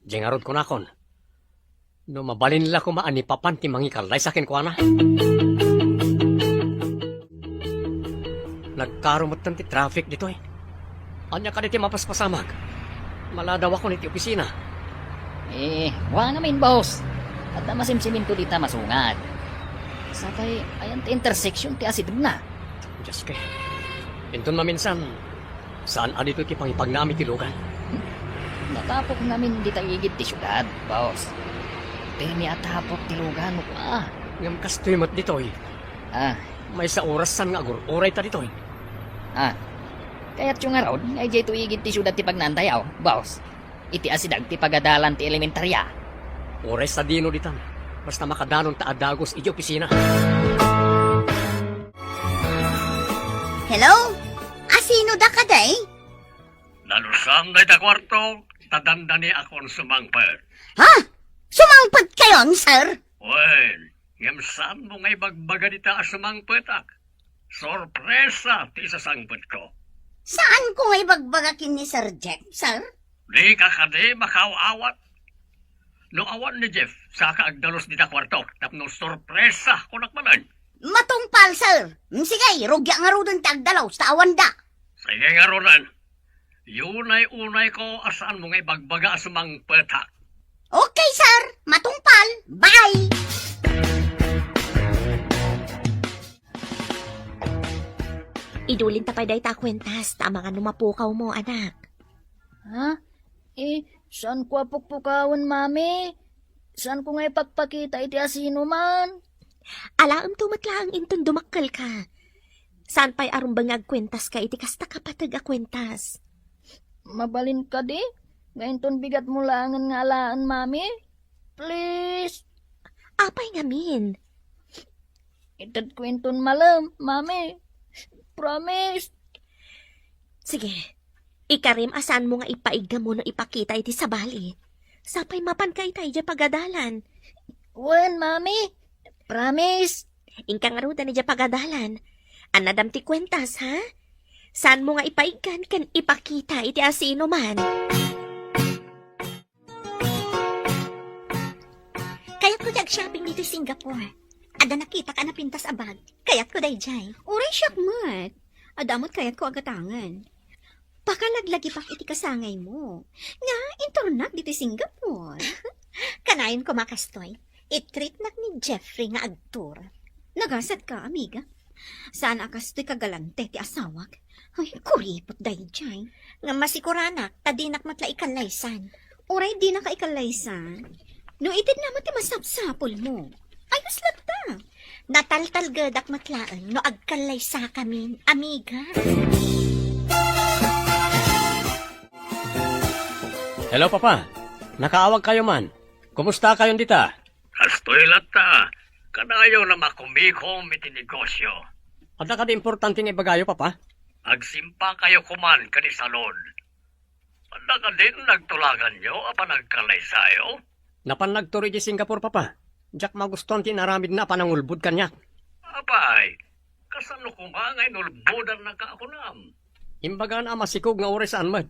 [SPEAKER 3] Jengarod ko na kon. No mabalin nila ko maanipapan ti mangikalay sa akin ko na. Nagkarumot ti traffic dito eh. Anya ka di ti mapaspasamag. Maladaw ako niti opisina.
[SPEAKER 2] Wa namin, boss. At na masimsimin ko dita masungad. Sapay, ayan ti intersection ti asidog na.
[SPEAKER 3] Diyos kay. Inton maminsan, saan adito ti pangipagnami ti lugan?
[SPEAKER 2] Natapok namin di taigid ti syudad, boss. Pero ni atapok ti lugan mo pa.
[SPEAKER 3] Ngam kastoy mat dito eh.
[SPEAKER 2] Ah,
[SPEAKER 3] May sa orasan nga agur, oray ta dito eh.
[SPEAKER 2] kaya't yung araw, ay jay tuigid ti syudad ti pagnantayaw, boss. Iti asidag ti pagadalan ti elementarya.
[SPEAKER 3] Oray sa dino ditan. Basta makadanon ta adagos iti opisina.
[SPEAKER 7] Hello? Asino da ka day?
[SPEAKER 3] Nalusam na ita kwarto, tadandani akong sumangpad.
[SPEAKER 7] Ha? Sumangpad kayon, sir?
[SPEAKER 3] Well, yamsan mo ngay bagbaga dita sumangpatak. Sorpresa ti sasangpad ko.
[SPEAKER 7] Saan ko ngay bagbagakin ni Sir Jeff, sir?
[SPEAKER 3] Di ka kadi makawawat. No awan ni Jeff, saka agdalos dita kwarto, tapno sorpresa ko nakmanan.
[SPEAKER 7] Matungpal, sir. Sige, rugya nga ro dun tagdalaw sa awanda.
[SPEAKER 3] Sige nga ronan. Yunay-unay ko asaan mo ngay bagbaga sumangpatak.
[SPEAKER 7] Okay, sir. Matungpal. Bye!
[SPEAKER 5] Idulin ta pa day ta kwentas, tama nga numapukaw mo, anak.
[SPEAKER 8] Ha? Saan ko apukpukawan, mami? Saan ko nga ipagpakita iti asino man?
[SPEAKER 5] Alaam tumatlaang inton dumakkel ka. Saan pa'y arumbang agkwentas ka, iti kasta kapatag akwentas.
[SPEAKER 8] Mabalin ka di? Ngayon ton bigat mo langan nga alaan, mami? Please!
[SPEAKER 5] Apay ngamin.
[SPEAKER 8] Itad kwenton malam, mami. Promise!
[SPEAKER 5] Sige, ikarim asan mo nga ipaiga mo no ipakita iti sabali. Sapay mapan ka itay dya pagadalan.
[SPEAKER 8] When, mami? Promise!
[SPEAKER 5] Ingka nga ruda na dya pagadalan. Anadam ti kwentas, ha? Saan mo nga ipaigan kan ipakita iti asino man? Kayat ko shopping dito sa Singapore. Ada nakita ka na pintas abag. Kayat ko day jay.
[SPEAKER 4] Uray siyak mat. Adamot kayat ko agatangan. Pakalaglagi pak iti kasangay mo. Nga, intornak dito Singapore.
[SPEAKER 5] Kanayon ko makastoy. I-treat nak ni Jeffrey nga agtur.
[SPEAKER 4] Nagasat ka, amiga. Saan akastoy kagalante ti asawak? Ay, kuripot day jay.
[SPEAKER 5] Nga masikuranak, tadinak matla ikalaysan.
[SPEAKER 4] Uray di na ka ikalaysan. No itid naman ti masapsapol mo. Ayos lang ta.
[SPEAKER 5] Nataltalgadak matlaan no agkalaysa kamin, amiga.
[SPEAKER 3] Hello, Papa. Nakaawag kayo man. Kumusta kayon dita? Kastoy lata. Kanayo na makumikom iti negosyo. Ada ka di importante nga ibagayo, Papa? Agsimpa kayo kuman kani salon. Ada ka din nagtulagan nyo apan nagkalaysayo? Napan nagturi di Singapore, Papa. Jack maguston tinaramid na panangulbud kanyak. Apay, kasano ko nga ngay nulbudan na kaakunam? Imbaga na masikog nga oras saan mad.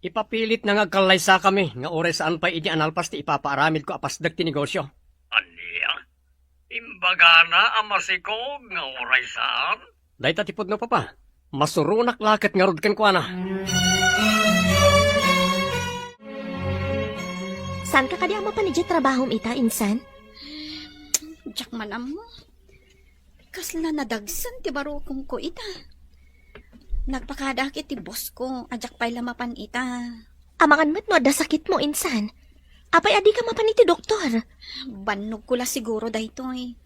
[SPEAKER 3] Ipapilit na ngagkalaysa kami nga oras saan pa idi analpas ti ipapaaramid ko apasdag ti negosyo. Aniya? Imbaga na amasikog nga oras saan? Day tatipod no, Papa. Masurunak lakat nga rod kan kwa na.
[SPEAKER 5] Saan ka kadi mo pa ni trabaho ita, insan?
[SPEAKER 4] Jack manam mo. Kasla nadagsan ti barukong ko ita. Nagpakadakit ti boss ko, ajak pa'y lamapan ita.
[SPEAKER 5] Amangan mo't no, da sakit mo, insan. Apay, adi ka mapan iti doktor.
[SPEAKER 4] Banog ko la siguro daytoy.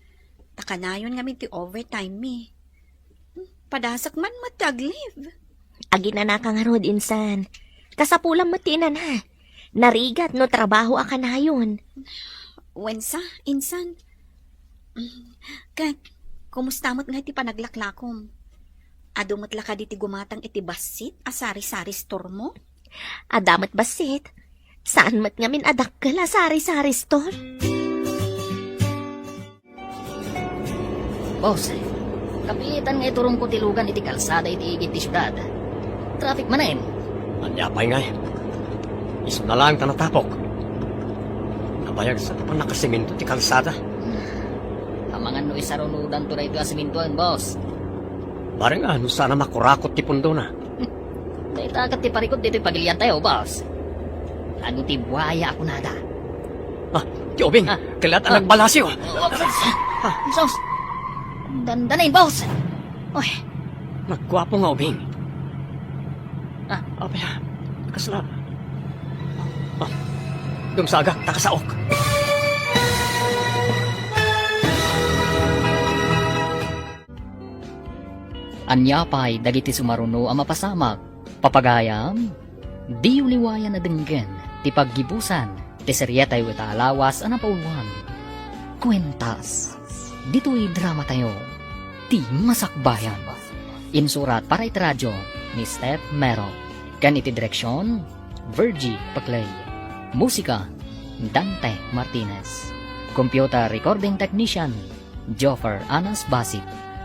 [SPEAKER 4] Takanayon nga ti overtime mi. Padasak man matag-leave.
[SPEAKER 5] Agi na nakangarod, insan. Kasapulang matinan ha. Narigat no trabaho akanayon.
[SPEAKER 4] Wensa, insan. Kat, kumusta mo't nga ti panaglaklakom? Adumot la ka di ti gumatang iti basit, asari-sari store mo?
[SPEAKER 5] Adamat basit. Saan mat ngamin adak ka la sari-sari store?
[SPEAKER 2] Boss, kapitan nga iturong ko tilugan iti kalsada iti igit ti syudad. Traffic manen.
[SPEAKER 3] Anyapay nga. Iso na lang tanatapok. Nabayag sa tapang nakasimento ti kalsada.
[SPEAKER 2] Kamangan no isarunudan to na ito asimintuan, boss.
[SPEAKER 3] Barang ano sana makurakot ti pundo na.
[SPEAKER 2] Naitakat ti parikot dito'y pagilian tayo, boss. Ano ti buhaya ako nada.
[SPEAKER 3] Ti Obing, kalat ang nagbalasyo.
[SPEAKER 2] Sos, dandanayin, boss. Oy,
[SPEAKER 3] Nagkwapo nga Obing. Abaya, kasla. Dumsagak, takasaok.
[SPEAKER 2] anyapay dagiti sumaruno ang mapasamak. Papagayam, di uliwayan na denggen, ti paggibusan, ti seryetay wita alawas ang napauluan. Kwentas, dito'y drama tayo, ti masakbayan. Insurat para iti radyo ni Steph Mero. Kan iti direksyon, Virgie Paclay. Musika, Dante Martinez. Computer recording technician, Joffer Anas Basit.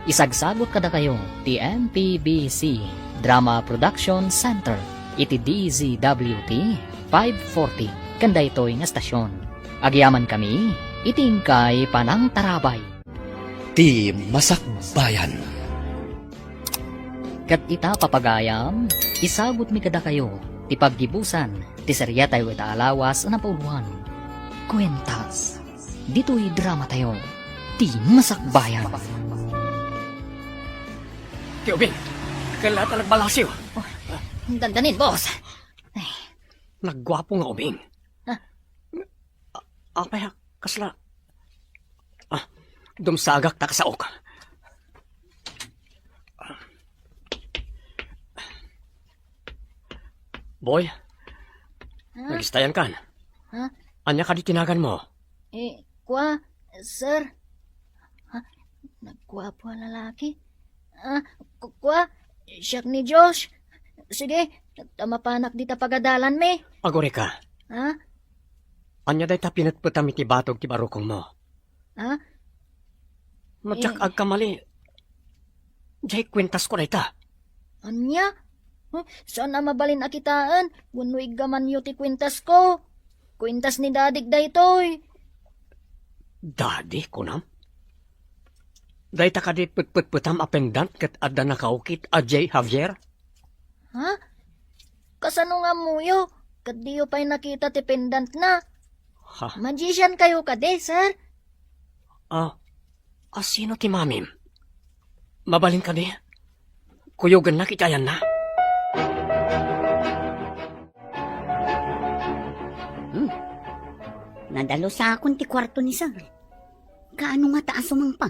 [SPEAKER 2] Isagsagot kada kayo, ti MPBC Drama Production Center, iti DZWT 540, kanda ito'y nga stasyon. Agyaman kami, itingkay panang tarabay.
[SPEAKER 1] Ti Masakbayan.
[SPEAKER 2] Kat ita papagayam, isagot mi kada kayo, ti paggibusan, ti seryatay wita alawas na pauluan. Kwentas, dito'y drama tayo, ti masakbayan.
[SPEAKER 3] Ti Obing, kalat ang nagbalasyo.
[SPEAKER 2] Dandanin, boss.
[SPEAKER 3] Nagwapo nga Obing. Abaya, kasla. Dumsagak, takasaok. Boy, nagistayan kan.
[SPEAKER 8] Ha?
[SPEAKER 3] Anya ka di tinagan mo?
[SPEAKER 8] Sir? Nagwapo ang lalaki? Siyak ni Josh. Sige, nagtamapanak di ta pagadalan me.
[SPEAKER 3] Agore ka.
[SPEAKER 8] Ha?
[SPEAKER 3] Anya day ta pinatputam iti batog ti barukong mo.
[SPEAKER 8] Ha?
[SPEAKER 3] Madyak agkamali. Jay kwentas ko day ta.
[SPEAKER 8] Anya? Saan na mabalin akitaan? Wano igaman yu ti kwintas ko. Kwintas ni dadig daytoy.
[SPEAKER 3] Daddy, kunam? Day ta ka di putputam apendant kat adda nakaukit a J. Javier?
[SPEAKER 8] Ha? Kasano nga muyo? Kadiyo pa'y nakita ti pendant na.
[SPEAKER 3] Ha?
[SPEAKER 8] Magician kayo kade, sir?
[SPEAKER 3] Sino ti mamim? Mabalin ka di? Kuyogan na kitayan na?
[SPEAKER 7] Nadalo sa akong ti kwarto ni Sir. Kaano nga taas sumangpa?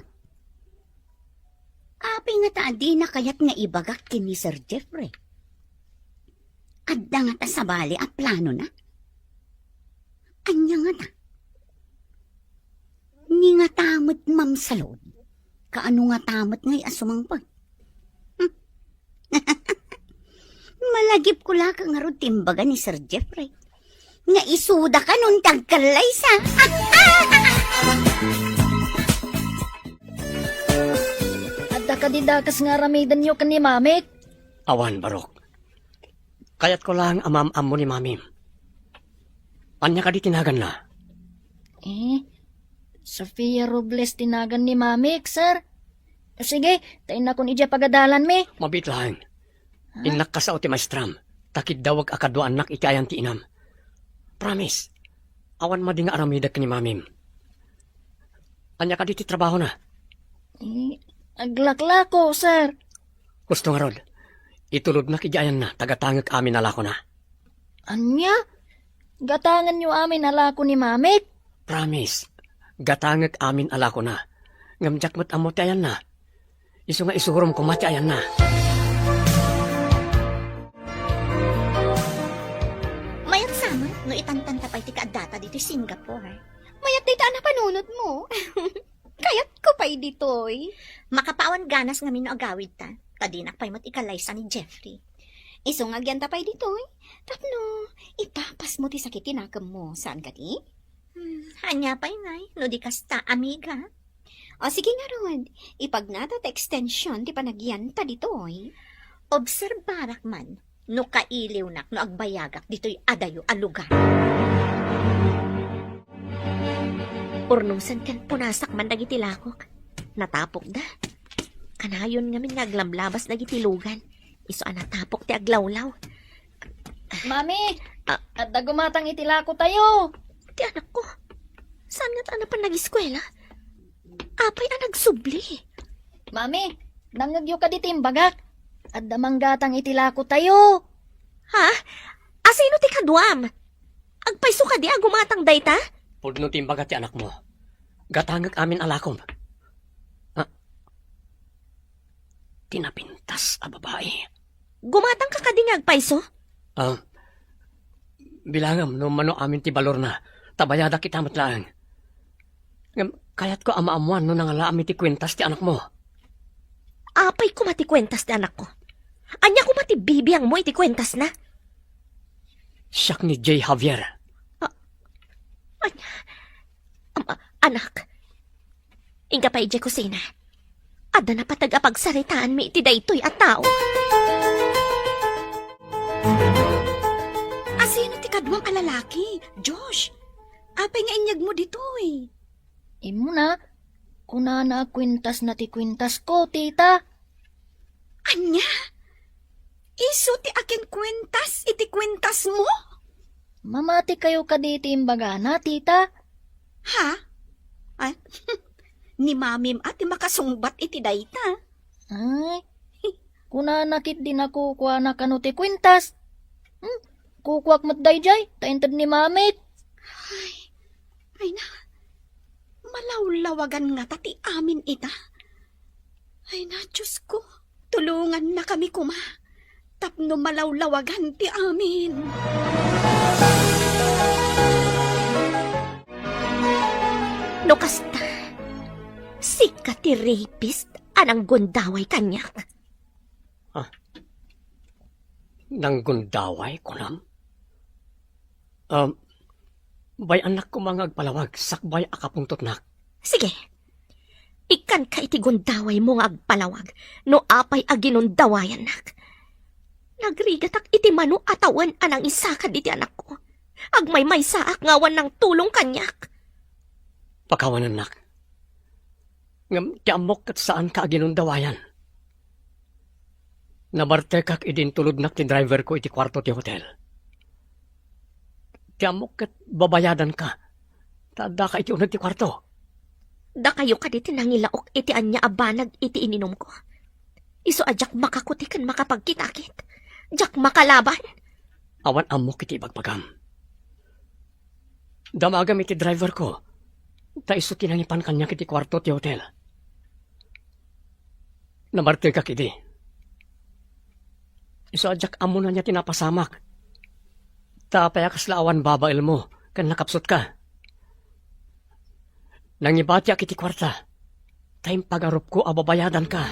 [SPEAKER 7] Api nga ta di na kayat nga ibagak kini Sir Jeffrey. Adda nga ta sa bali a plano na. Anya nga ta. Ni nga tamot mam salod. Kaano nga tamot ngay asumangpa? Malagip ko la ka nga ro timbaga ni Sir Jeffrey. Nga isuda ka nun tagkalay sa.
[SPEAKER 8] Adda ka di dakas nga ramidan nyo kan ni mamik.
[SPEAKER 3] Awan, Barok. Kayat ko lang amam-am mo ni mamim. Anya ka di tinagan na?
[SPEAKER 8] Sofia Robles tinagan ni mamik, sir. Sige, tayo na kung idya pagadalan me.
[SPEAKER 3] Mabit lang. Inak ka sa ti maestram. Takid dawag akadwa anak iti ayan ti inam. Promise. Awan ma di nga aramidak ni mamim. Anya ka diti trabaho na.
[SPEAKER 8] Aglaklako, sir.
[SPEAKER 3] Gusto nga rod. Itulod na kijayan na, tagatangag amin alako na.
[SPEAKER 8] Anya? Gatangan nyo amin alako ni Mamit?
[SPEAKER 3] Promise, gatangag amin alako na. Ngamjak mo't amot ayan na. Isu nga isuhurom ko mati ayan na.
[SPEAKER 6] Mayat sama, no itantanta pa iti kaadata dito Singapore.
[SPEAKER 5] Mayat dita na panunod mo. Kayat ko pa'y ditoy.
[SPEAKER 6] Makapawan ganas nga no agawid ta. Tadinak pa'y mat ikalaysa ni Jeffrey.
[SPEAKER 5] Isungagyan ta pa'y ditoy. Tapno, ipapas mo ti sakit tinakam mo. Saan ka ti?
[SPEAKER 6] Hanya pa'y ngay, no di kasta, amiga.
[SPEAKER 5] O sige nga Rod, ipagnata ta extension ti panagyan ta ditoy.
[SPEAKER 6] Obserbarak man, no kailiw nak no agbayagak dito'y adayo a lugar. Urnusan kan punasak man dagiti lakok. Natapok da. Kanayon ngamin naglamlabas dagiti lugan. Iso natapok ti aglawlaw.
[SPEAKER 8] Mami, at gumatang itilako tayo.
[SPEAKER 6] Ti anak ko, saan nga ta pa nag-eskwela? Apay nagsubli.
[SPEAKER 8] Mami, nangagyo ka di timbagak. At damanggatang itilako tayo.
[SPEAKER 6] Ha? Asino ti kadwam? Agpayso ka di agumatang dayta?
[SPEAKER 3] Pudno timbaga ti anak mo. Gatangag amin alakom. Tinapintas a babae.
[SPEAKER 6] Gumatang ka kadi nga agpayso?
[SPEAKER 3] Bilangam no mano amin ti balor na. Tabayada kita matlaang. Kayat ko amaamuan no nangala amin ti kwentas ti anak mo.
[SPEAKER 6] Apay ko matikwentas ti anak ko. Anya ko matibibiyang mo iti kwentas na.
[SPEAKER 3] Siyak ni J. Javier.
[SPEAKER 6] Anak, inga pa ije kusina. Ada na patagapagsaritaan mi iti daytoy at tao.
[SPEAKER 4] Asino ti kadwang alalaki? Josh, apay nga inyag mo ditoy.
[SPEAKER 8] Imo na, kunana kwintas na ti kwintas ko, tita.
[SPEAKER 4] Anya? Iso ti akin kwentas, iti kwentas mo?
[SPEAKER 8] Mamati kayo ka di timbagana, tita.
[SPEAKER 4] Ha? Ay, ni mamim at makasungbat iti dayta.
[SPEAKER 8] Ay, kunanakit din ako kuha na kano ti kwintas. Kukuak mat dayjay, taintad ni Mamit.
[SPEAKER 4] Ay na, malawlawagan nga tati amin ita. Ay na, Diyos ko, tulungan na kami kuma. Tapno malawlawagan ti amin.
[SPEAKER 6] No kasta, sika ti rapist anang gundaway kanyak.
[SPEAKER 3] Nang gundaway ko nam? Bay anak ko mga agpalawag, sakbay akapungtot nak.
[SPEAKER 6] Sige, ikan ka iti gundaway mo nga agpalawag, no apay aginundawayan nak. Nagrigatak iti mano atawan anang isakad iti anak ko. Agmay saak ngawan ng tulong kanyak.
[SPEAKER 3] Pakawanan nak. Ngam tiamok kat saan ka aginundawayan. Nabartekak idin tulod nak ti driver ko iti kwarto ti hotel. Tiamok kat babayadan ka. Tada ka iti unag ti kwarto.
[SPEAKER 6] Da kayo ka diti nangilaok iti anya abanag iti ininom ko. Iso ajak makakutikan makapagkitakit. Jak makalaban.
[SPEAKER 3] Awan amok iti bagpagam. Damagam iti driver ko. Ta iso tinangipan kanya iti kwarto ti hotel. Nabartekak idi. Iso ajak amo na niya tinapasamak. Tapayakas laawan babail mo, kan nakapsot ka. Nangibati ak iti kwarta, tayong pag-arup ko ababayadan ka.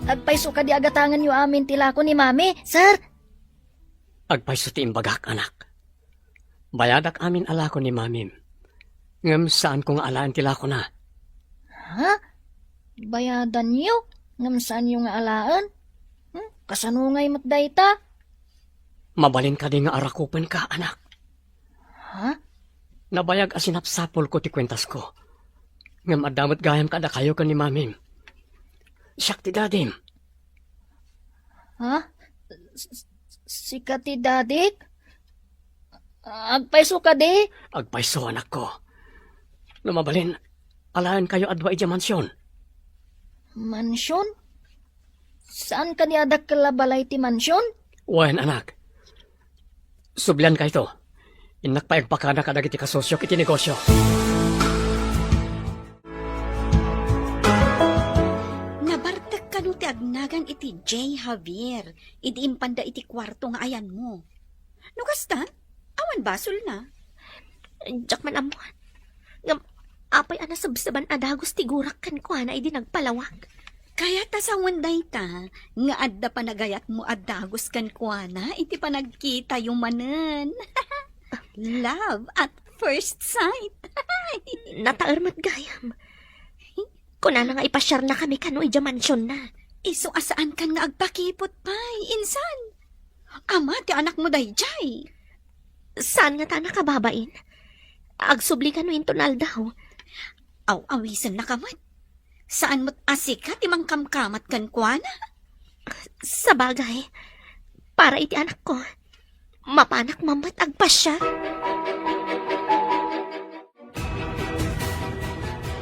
[SPEAKER 8] Agpayso ka di agatangan yu amin tilako ni Mami, sir.
[SPEAKER 3] Agpayso ti imbagak, anak. Bayadak amin alako ni mamim. Ngam saan kong alaan tilako na.
[SPEAKER 8] Ha? Bayadan niyo? Ngam saan yung alaan? Kasanungay mat dayta?
[SPEAKER 3] Mabalin ka di nga arakupan ka, anak.
[SPEAKER 8] Ha?
[SPEAKER 3] Nabayag asinapsapol ko ti kwentas ko. Ngam adamot gayam kada kayo ka ni mamim. Siyak ti dadim.
[SPEAKER 8] Ha? Sikat ti dadik? Agpaiso ka di.
[SPEAKER 3] Agpaiso anak ko. Lumabalin, alayan kayo adwa ija mansyon.
[SPEAKER 8] Mansyon? Saan ka niya balay ti mansyon?
[SPEAKER 3] Wen anak. Sublian ka ito. Inak pa agpakana ka dagiti kasosyo kiti negosyo.
[SPEAKER 4] Nabartek ka no ti agnagan iti J. Javier. Idi impanda iti kwarto nga ayan mo. No kasta? Awan basol na.
[SPEAKER 5] Jak man amuan. Ngam, apay ana sabsaban adagos ti gurak kan ko na idi nagpalawag.
[SPEAKER 4] Kaya ta sa wanday ta, nga adda panagayat mo adagos kan kuana, iti panagkita yung manen. Love at first sight.
[SPEAKER 5] Nataarmat gayam. Kuna na nga ipasyar na kami kano ija mansyon na.
[SPEAKER 4] Iso asaan kan nga agpakipot pay, insan. Ama, ti anak mo dayjay.
[SPEAKER 5] Saan nga ta nakababain? Agsubli kano intonal daw.
[SPEAKER 4] Aw-awisan na kamat. Saan mo't asikat imang kamkamat kan kuana?
[SPEAKER 5] Sa bagay, para iti anak ko, mapanak mamat agpasya.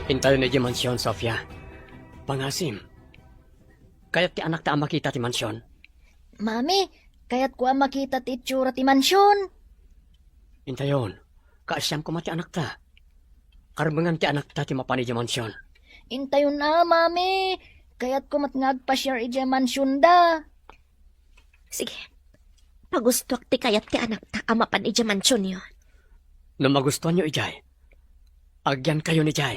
[SPEAKER 3] Intayo na di mansyon, Sofia. Pangasim. Kaya't ti anak ta ang makita ti mansyon.
[SPEAKER 8] Mami, kaya't ko makita ti itsura ti mansyon.
[SPEAKER 3] Intayon, kaasyam ko mati anak ta. Karbangan ti anak ta ti mapani di mansyon.
[SPEAKER 8] Intayon na, mami. Kaya't ko matngagpasyar ija mansyon da.
[SPEAKER 5] Sige, pagustok ti kayat ti anak ta amapan ija mansyon yun.
[SPEAKER 3] No magustuhan nyo, Ijay, agyan kayo ni Jay.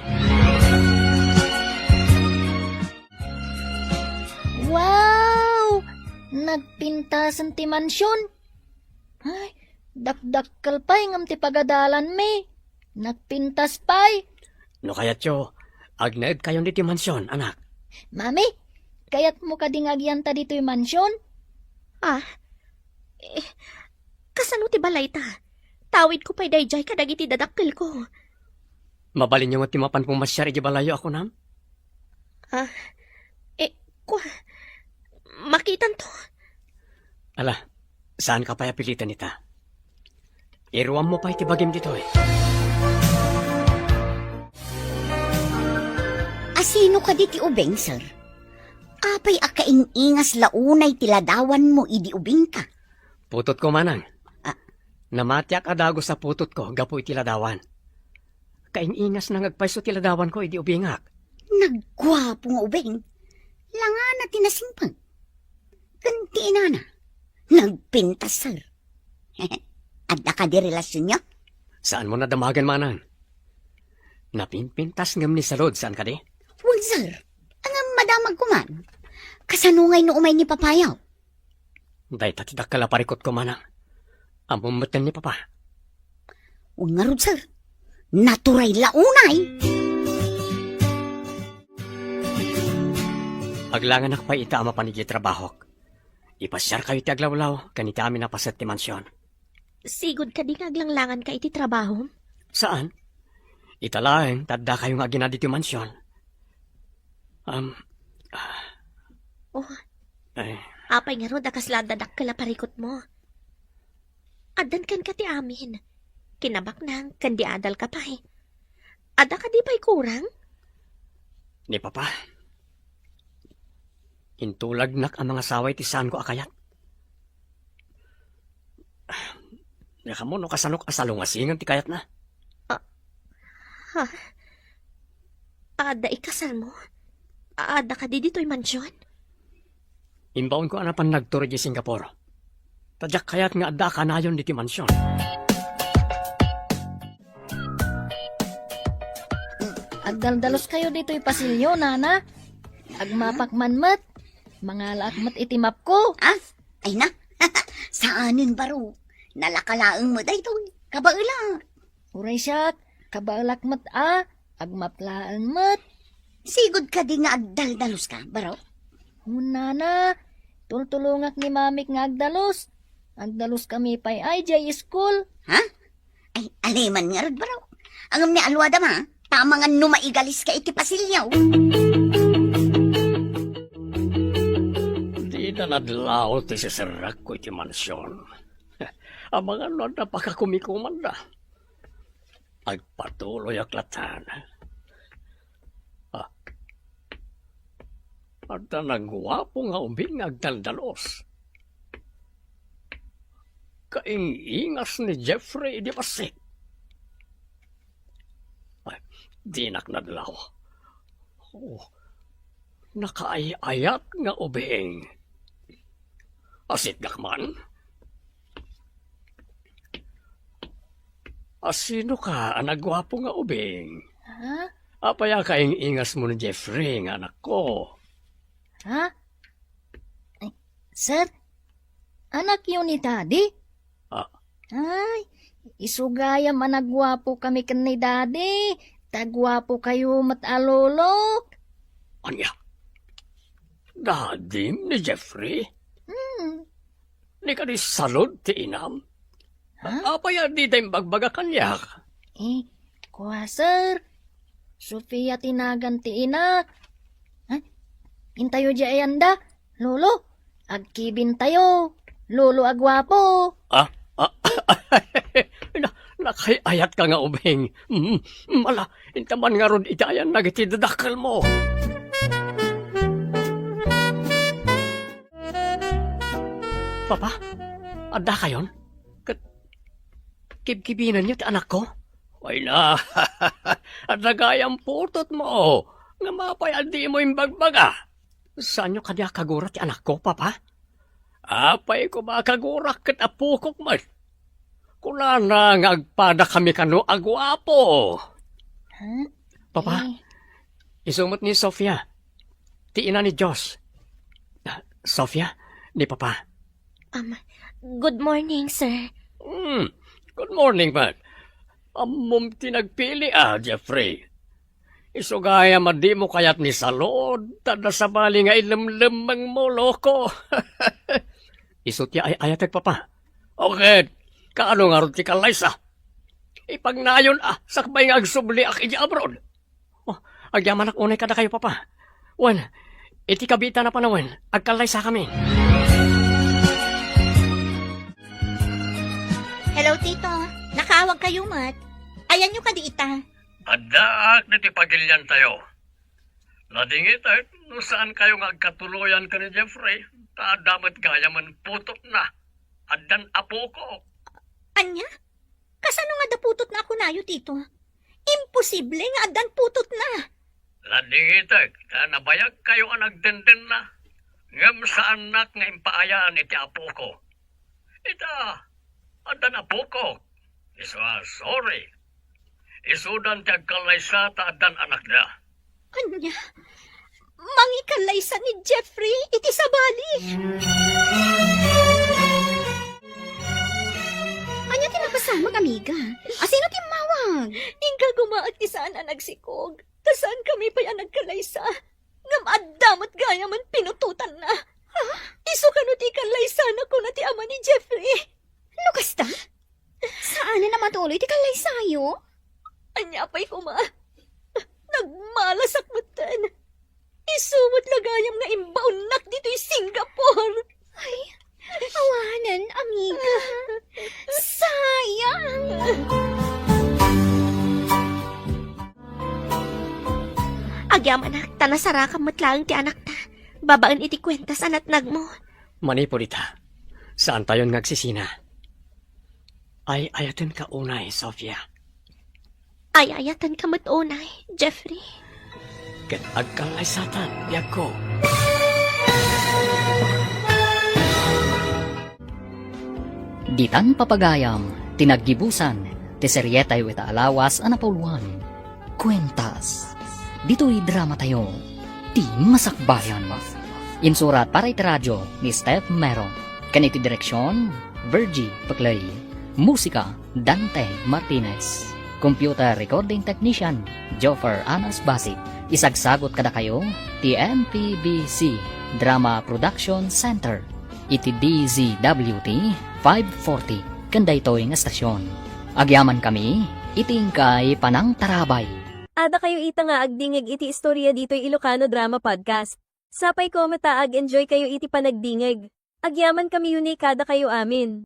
[SPEAKER 8] Wow! Nagpintasan ti mansyon. Ay, dakdakkel pa'y ngam ti pagadalan me. Nagpintas pa'y.
[SPEAKER 3] No kayat yo, agnaed kayo ni ti mansyon, anak.
[SPEAKER 8] Mami, kaya't mo kadingagyan ta dito yung mansyon?
[SPEAKER 5] Kasano ti balay ta? Tawid ko pa'y dayjay kadagiti dadakkel ko.
[SPEAKER 3] Mabalin nyo nga ti mapan pong masyari di balayo ako nam?
[SPEAKER 5] Makitan to.
[SPEAKER 3] Ala, saan ka pa pilitan nita? Iruwan mo pa iti bagim dito eh.
[SPEAKER 7] Asino ka di ti ubeng, sir? Apay akaingas launay tiladawan mo idi ubing ka.
[SPEAKER 3] Putot ko manang. Namatyak adago sa putot ko, gapo iti ladawan. Kaingas na ngagpaiso ti ladawan ko, idi ubingak.
[SPEAKER 7] Naggwapo nga ubeng. Langa na tinasimpag. Ganti inana. Nagpintas, sir. Adda ka di relasyon niya?
[SPEAKER 3] Saan mo nadamagan manang? Napinpintas ngam ni Salod, saan ka di?
[SPEAKER 7] Well, sir. Ang madamag ko man. Kasanungay no umay ni papayaw.
[SPEAKER 3] Day tatidak kalaparikot ko manang. Amumatan ni Papa.
[SPEAKER 7] Huwag nga rod, sir. Naturay launay.
[SPEAKER 3] Aglangan ak pa ita ama panigi trabahok. Ipasyar kayo ti aglawlaw, kanita amin napasat ti mansyon.
[SPEAKER 5] Sigod ka di ngaglanglangan ka iti trabaho?
[SPEAKER 3] Saan? Italaeng, tadda kayo nga ginadi ti mansyon.
[SPEAKER 5] Apay nga ro, dakaslada dakkala parikot mo. Adan kan ka ti amin. Kinabak nang kandi adal ka pa eh. Ada ka di pa'y kurang?
[SPEAKER 3] Ni Papa. Intulag nak ang mga saway ti saan ko akayat. Naka mo no kasanok asalungasingan ti kayat na.
[SPEAKER 5] Ada ikasal mo? Ada ka di dito'y mansyon?
[SPEAKER 3] Imbaon ko anapan nagturo di Singapore. Tadyak kayat nga adda ka nayon di ti mansyon.
[SPEAKER 8] Agdaldalos kayo dito yung pasilyo, nana. Agmapakmanmat. Mga lakmat itimap ko.
[SPEAKER 7] Ay na. Saanin baro? Nalakalaang mo dahito. Kabaula.
[SPEAKER 8] Uray siya, kabalakmat agmaplaan mat.
[SPEAKER 7] Sigod ka di nga agdaldalos ka, baro?
[SPEAKER 8] Nana, tultulungak ni mamik nga agdalos. Agdalos kami pa'y IJ school.
[SPEAKER 7] Ha? Ay, aliman nga rod baro. Angam ni alwada ma, tama nga numaigalis ka iti pasilyaw.
[SPEAKER 3] Di na nadlaw ti siserak ko iti mansyon. ang mga napakakumikuman na. Agpatuloy aklatan. At nagwapo nga ubing agdaldalos. Kaingingas ni Jeffrey di Pasik. Ay, dinak nadlaw. Nakaayayat nga ubing. Asit gakman. Asino ka, nagwapo nga ubing?
[SPEAKER 8] Ha?
[SPEAKER 3] Apaya kaingingas mo ni Jeffrey nga anak ko.
[SPEAKER 8] Ha? Ay, sir? Anak yun ni Daddy?
[SPEAKER 3] Ah.
[SPEAKER 8] Ay, isugaya managwapo kami kan ni Daddy. Tagwapo kayo matalolok.
[SPEAKER 3] Anya? Dadim ni Jeffrey? Ni ka di salod ti inam? Apaya di tayong bagbaga kanyak?
[SPEAKER 8] Kuha sir. Sofia tinagan ti ina. Intayo di ayanda. Lolo, agkibin tayo. Lolo agwapo.
[SPEAKER 3] Nakayayat ka nga ubing. Mala, intaman nga ron itayan nagitidadakal mo. Papa, ada kayon? Kibkibinan niyo ti anak ko? Ay na, at nagayang putot mo. Nga mapayaldi mo yung bagbaga. Saan nyo kanya kagurat ti anak ko, Papa? Apay ko makagurak kat apukok man. Kuna na nga agpada kami kano agwapo. Papa, isumot ni Sofia. Ti ina ni Diyos. Sofia, ni Papa.
[SPEAKER 5] Good morning, sir.
[SPEAKER 3] Good morning, man. Amom tinagpili Jeffrey. Isugaya madi mo kayat ni Salod, tada sa bali nga ilimlimang mo, loko. Isutya ay ayatag, Papa. Okay, kaano nga ron ti kalaysa? Ipagnayon sakbay nga agsubli iji abroad. Agyaman ak unay kada kayo, Papa. Wan, iti kabita na panawan, agkalaysa kami.
[SPEAKER 6] Hello, Tito. Nakawag kayo, Mat. Ayan nyo ka di ita.
[SPEAKER 3] Adaak na ti pagilyan tayo. Ladingit no saan kayo nga agkatuluyan ka ni Jeffrey, damat gaya man putot na. Adan apo ko.
[SPEAKER 6] Anya? Kasano nga daputot na ako nayo, Tito? Imposible nga adan putot na.
[SPEAKER 3] Ladingit nabayag kayo ang nagdenden na. Ngam sa anak nga impaayaan iti apo ko. Ita, adan apo ko. Sorry. Isudan ti agkalaysa ta adan anak na.
[SPEAKER 6] Anya? Mangikalay sa ni Jeffrey iti sabali.
[SPEAKER 4] Anya tinapasama, amiga? Asino timawag?
[SPEAKER 5] Ingka gumaag ti saan nagsikog. Tasan kami pa yan nagkalaysa. Ngam adamot gaya man pinututan na. Iso ka no ti kalaysa na ko na ti ama ni Jeffrey.
[SPEAKER 4] Lukas ta? Saan na naman tuloy ti kalay sayo?
[SPEAKER 5] Anya pa'y kuma. Nagmalasak matan. Isumot lagayam nga imbaunak dito'y Singapore.
[SPEAKER 4] Ay, awanan, amiga. Sayang.
[SPEAKER 5] Agyaman anak, tanasara ka matlaang ti anak ta. Babaan iti kwentas anat nagmo.
[SPEAKER 3] Manipolita, saan tayo nagsisina? Ay ayatin ka unay, Sofia.
[SPEAKER 5] Ay ayatan ka matunay, Jeffrey.
[SPEAKER 3] Ket agkalaysatan, yag ko.
[SPEAKER 2] Ditan papagayam, tinaggibusan, ti seryetay weta alawas anapuluan. Kwentas. Dito'y drama tayo, ti masakbayan. Insurat para iti radyo ni Steph Mero. Kaniti direksyon, Virgie Paclay. Musika, Dante Martinez. Computer recording technician, Joffer Anas Basit. Isagsagot kada kayo, ti MPBC Drama Production Center. Iti DZWT 540, kanday to'y nga stasyon. Agyaman kami, iting kay Panang Tarabay.
[SPEAKER 9] Ada kayo ita nga agdingig iti istorya dito'y Ilocano Drama Podcast. Sapay ko mataag enjoy kayo iti panagdingig. Agyaman kami yun kada kayo amin.